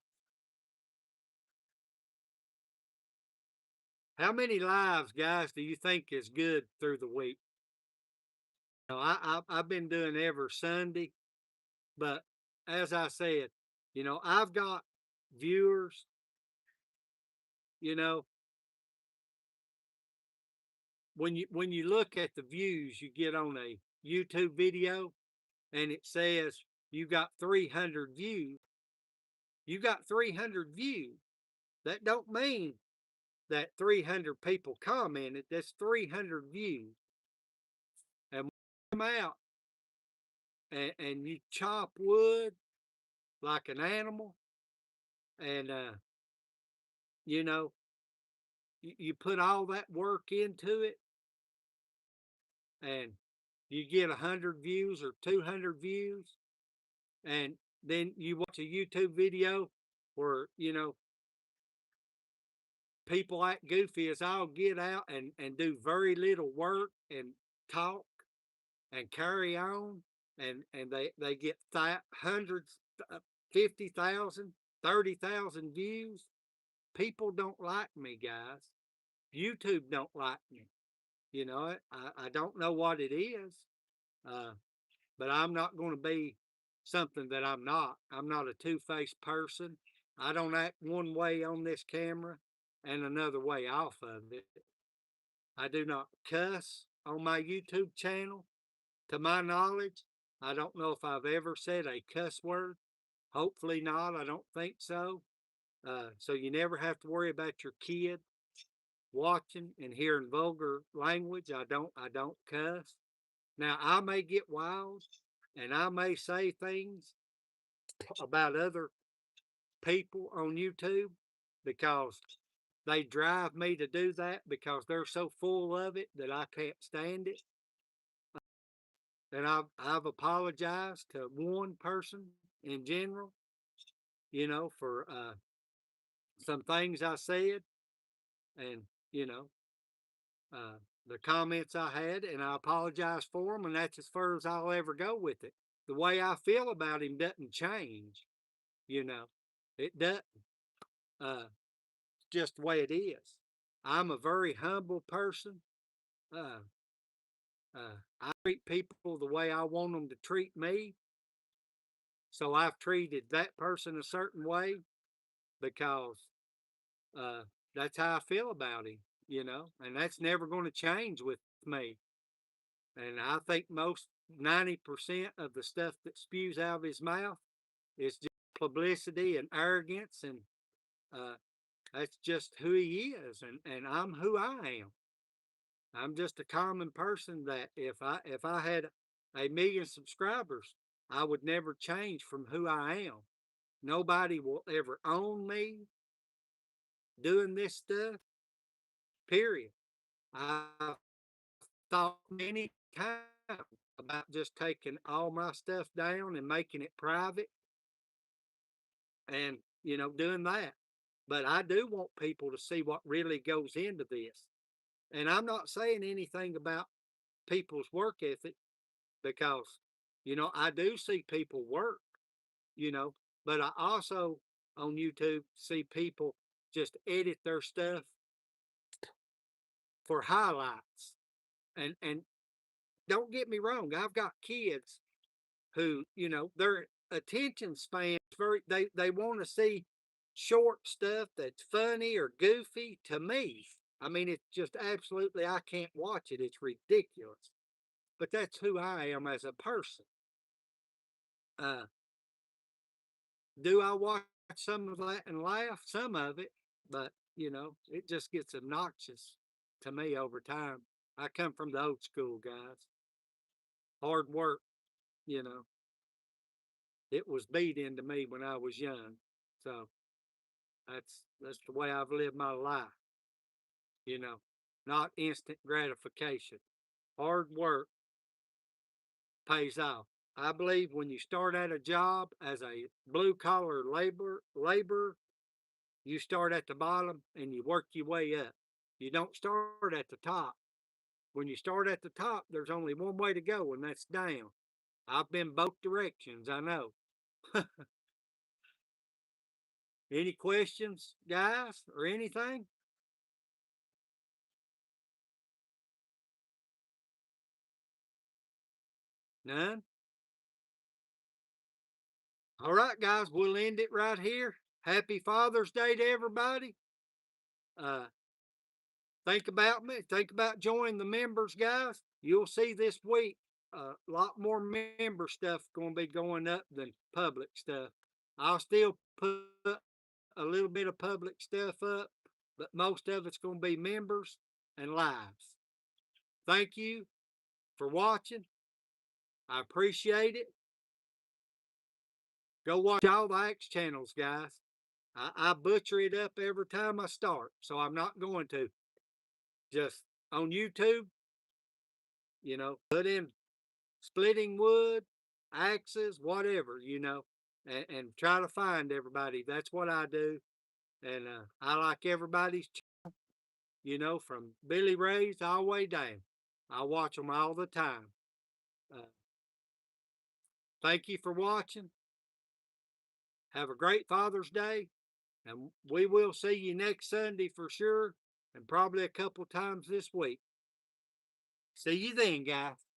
How many lives, guys, do you think is good through the week? I've been doing every Sunday, but as I said, I've got viewers, when you look at the views you get on a YouTube video and it says you got 300 views, you got 300 views. That don't mean that 300 people commented. That's 300 views. And come out and you chop wood like an animal, and you put all that work into it, and you get 100 views or 200 views, and then you watch a YouTube video where people act goofy as I'll get out and do very little work and talk and carry on, and they get hundreds, 50,000, 30,000 views. People don't like me, guys. YouTube don't like me. I don't know what it is, but I'm not going to be something that I'm not. I'm not a two-faced person. I don't act one way on this camera and another way off of it. I do not cuss on my YouTube channel. To my knowledge, I don't know if I've ever said a cuss word. Hopefully not. I don't think so. So you never have to worry about your kid watching and hearing vulgar language. I don't cuss. Now I may get wild and I may say things about other people on YouTube because they drive me to do that, because they're so full of it that I can't stand it. And I've apologized to one person in general, for some things I said, and the comments I had, and I apologize for them, and that's as far as I'll ever go with it. The way I feel about him doesn't change, it doesn't. It's just the way it is. I'm a very humble person. I treat people the way I want them to treat me. So I've treated that person a certain way because that's how I feel about him, and that's never going to change with me. And I think most 90% of the stuff that spews out of his mouth is just publicity and arrogance, and that's just who he is, and I'm who I am. I'm just a common person that if I had 1,000,000 subscribers, I would never change from who I am. Nobody will ever own me doing this stuff, period. I've thought many times about just taking all my stuff down and making it private and, doing that. But I do want people to see what really goes into this. And I'm not saying anything about people's work ethic because, I do see people work, but I also on YouTube see people just edit their stuff for highlights. And don't get me wrong, I've got kids who, their attention span is they want to see short stuff that's funny or goofy. To me, I mean, it's just absolutely, I can't watch it. It's ridiculous. But that's who I am as a person. Do I watch some of that and laugh? Some of it, but you know, it just gets obnoxious to me over time. I come from the old school, guys. Hard work, you know, it was beat into me when I was young. So that's the way I've lived my life, you know, not instant gratification. Hard work pays off. I believe when you start at a job as a blue collar laborer, you start at the bottom and you work your way up. You don't start at the top. When you start at the top, there's only one way to go, and that's down. I've been both directions, I know. Any questions, guys, or anything? None? All right, guys, we'll end it right here. Happy Father's Day to everybody. Uh, think about me. Think about joining the members, guys. You'll see this week a lot more member stuff going to be going up than public stuff. I'll still put a little bit of public stuff up, but most of it's going to be members and lives. Thank you for watching. I appreciate it. Go watch all the Axe channels, guys. I butcher it up every time I start, so I'm not going to. Just on YouTube, you know, put in splitting wood, axes, whatever, you know, and try to find everybody. That's what I do. And I like everybody's, you know, from Billy Ray's all the way down. I watch them all the time. Uh, thank you for watching. Have a great Father's Day. And we will see you next Sunday for sure, and probably a couple times this week. See you then, guys.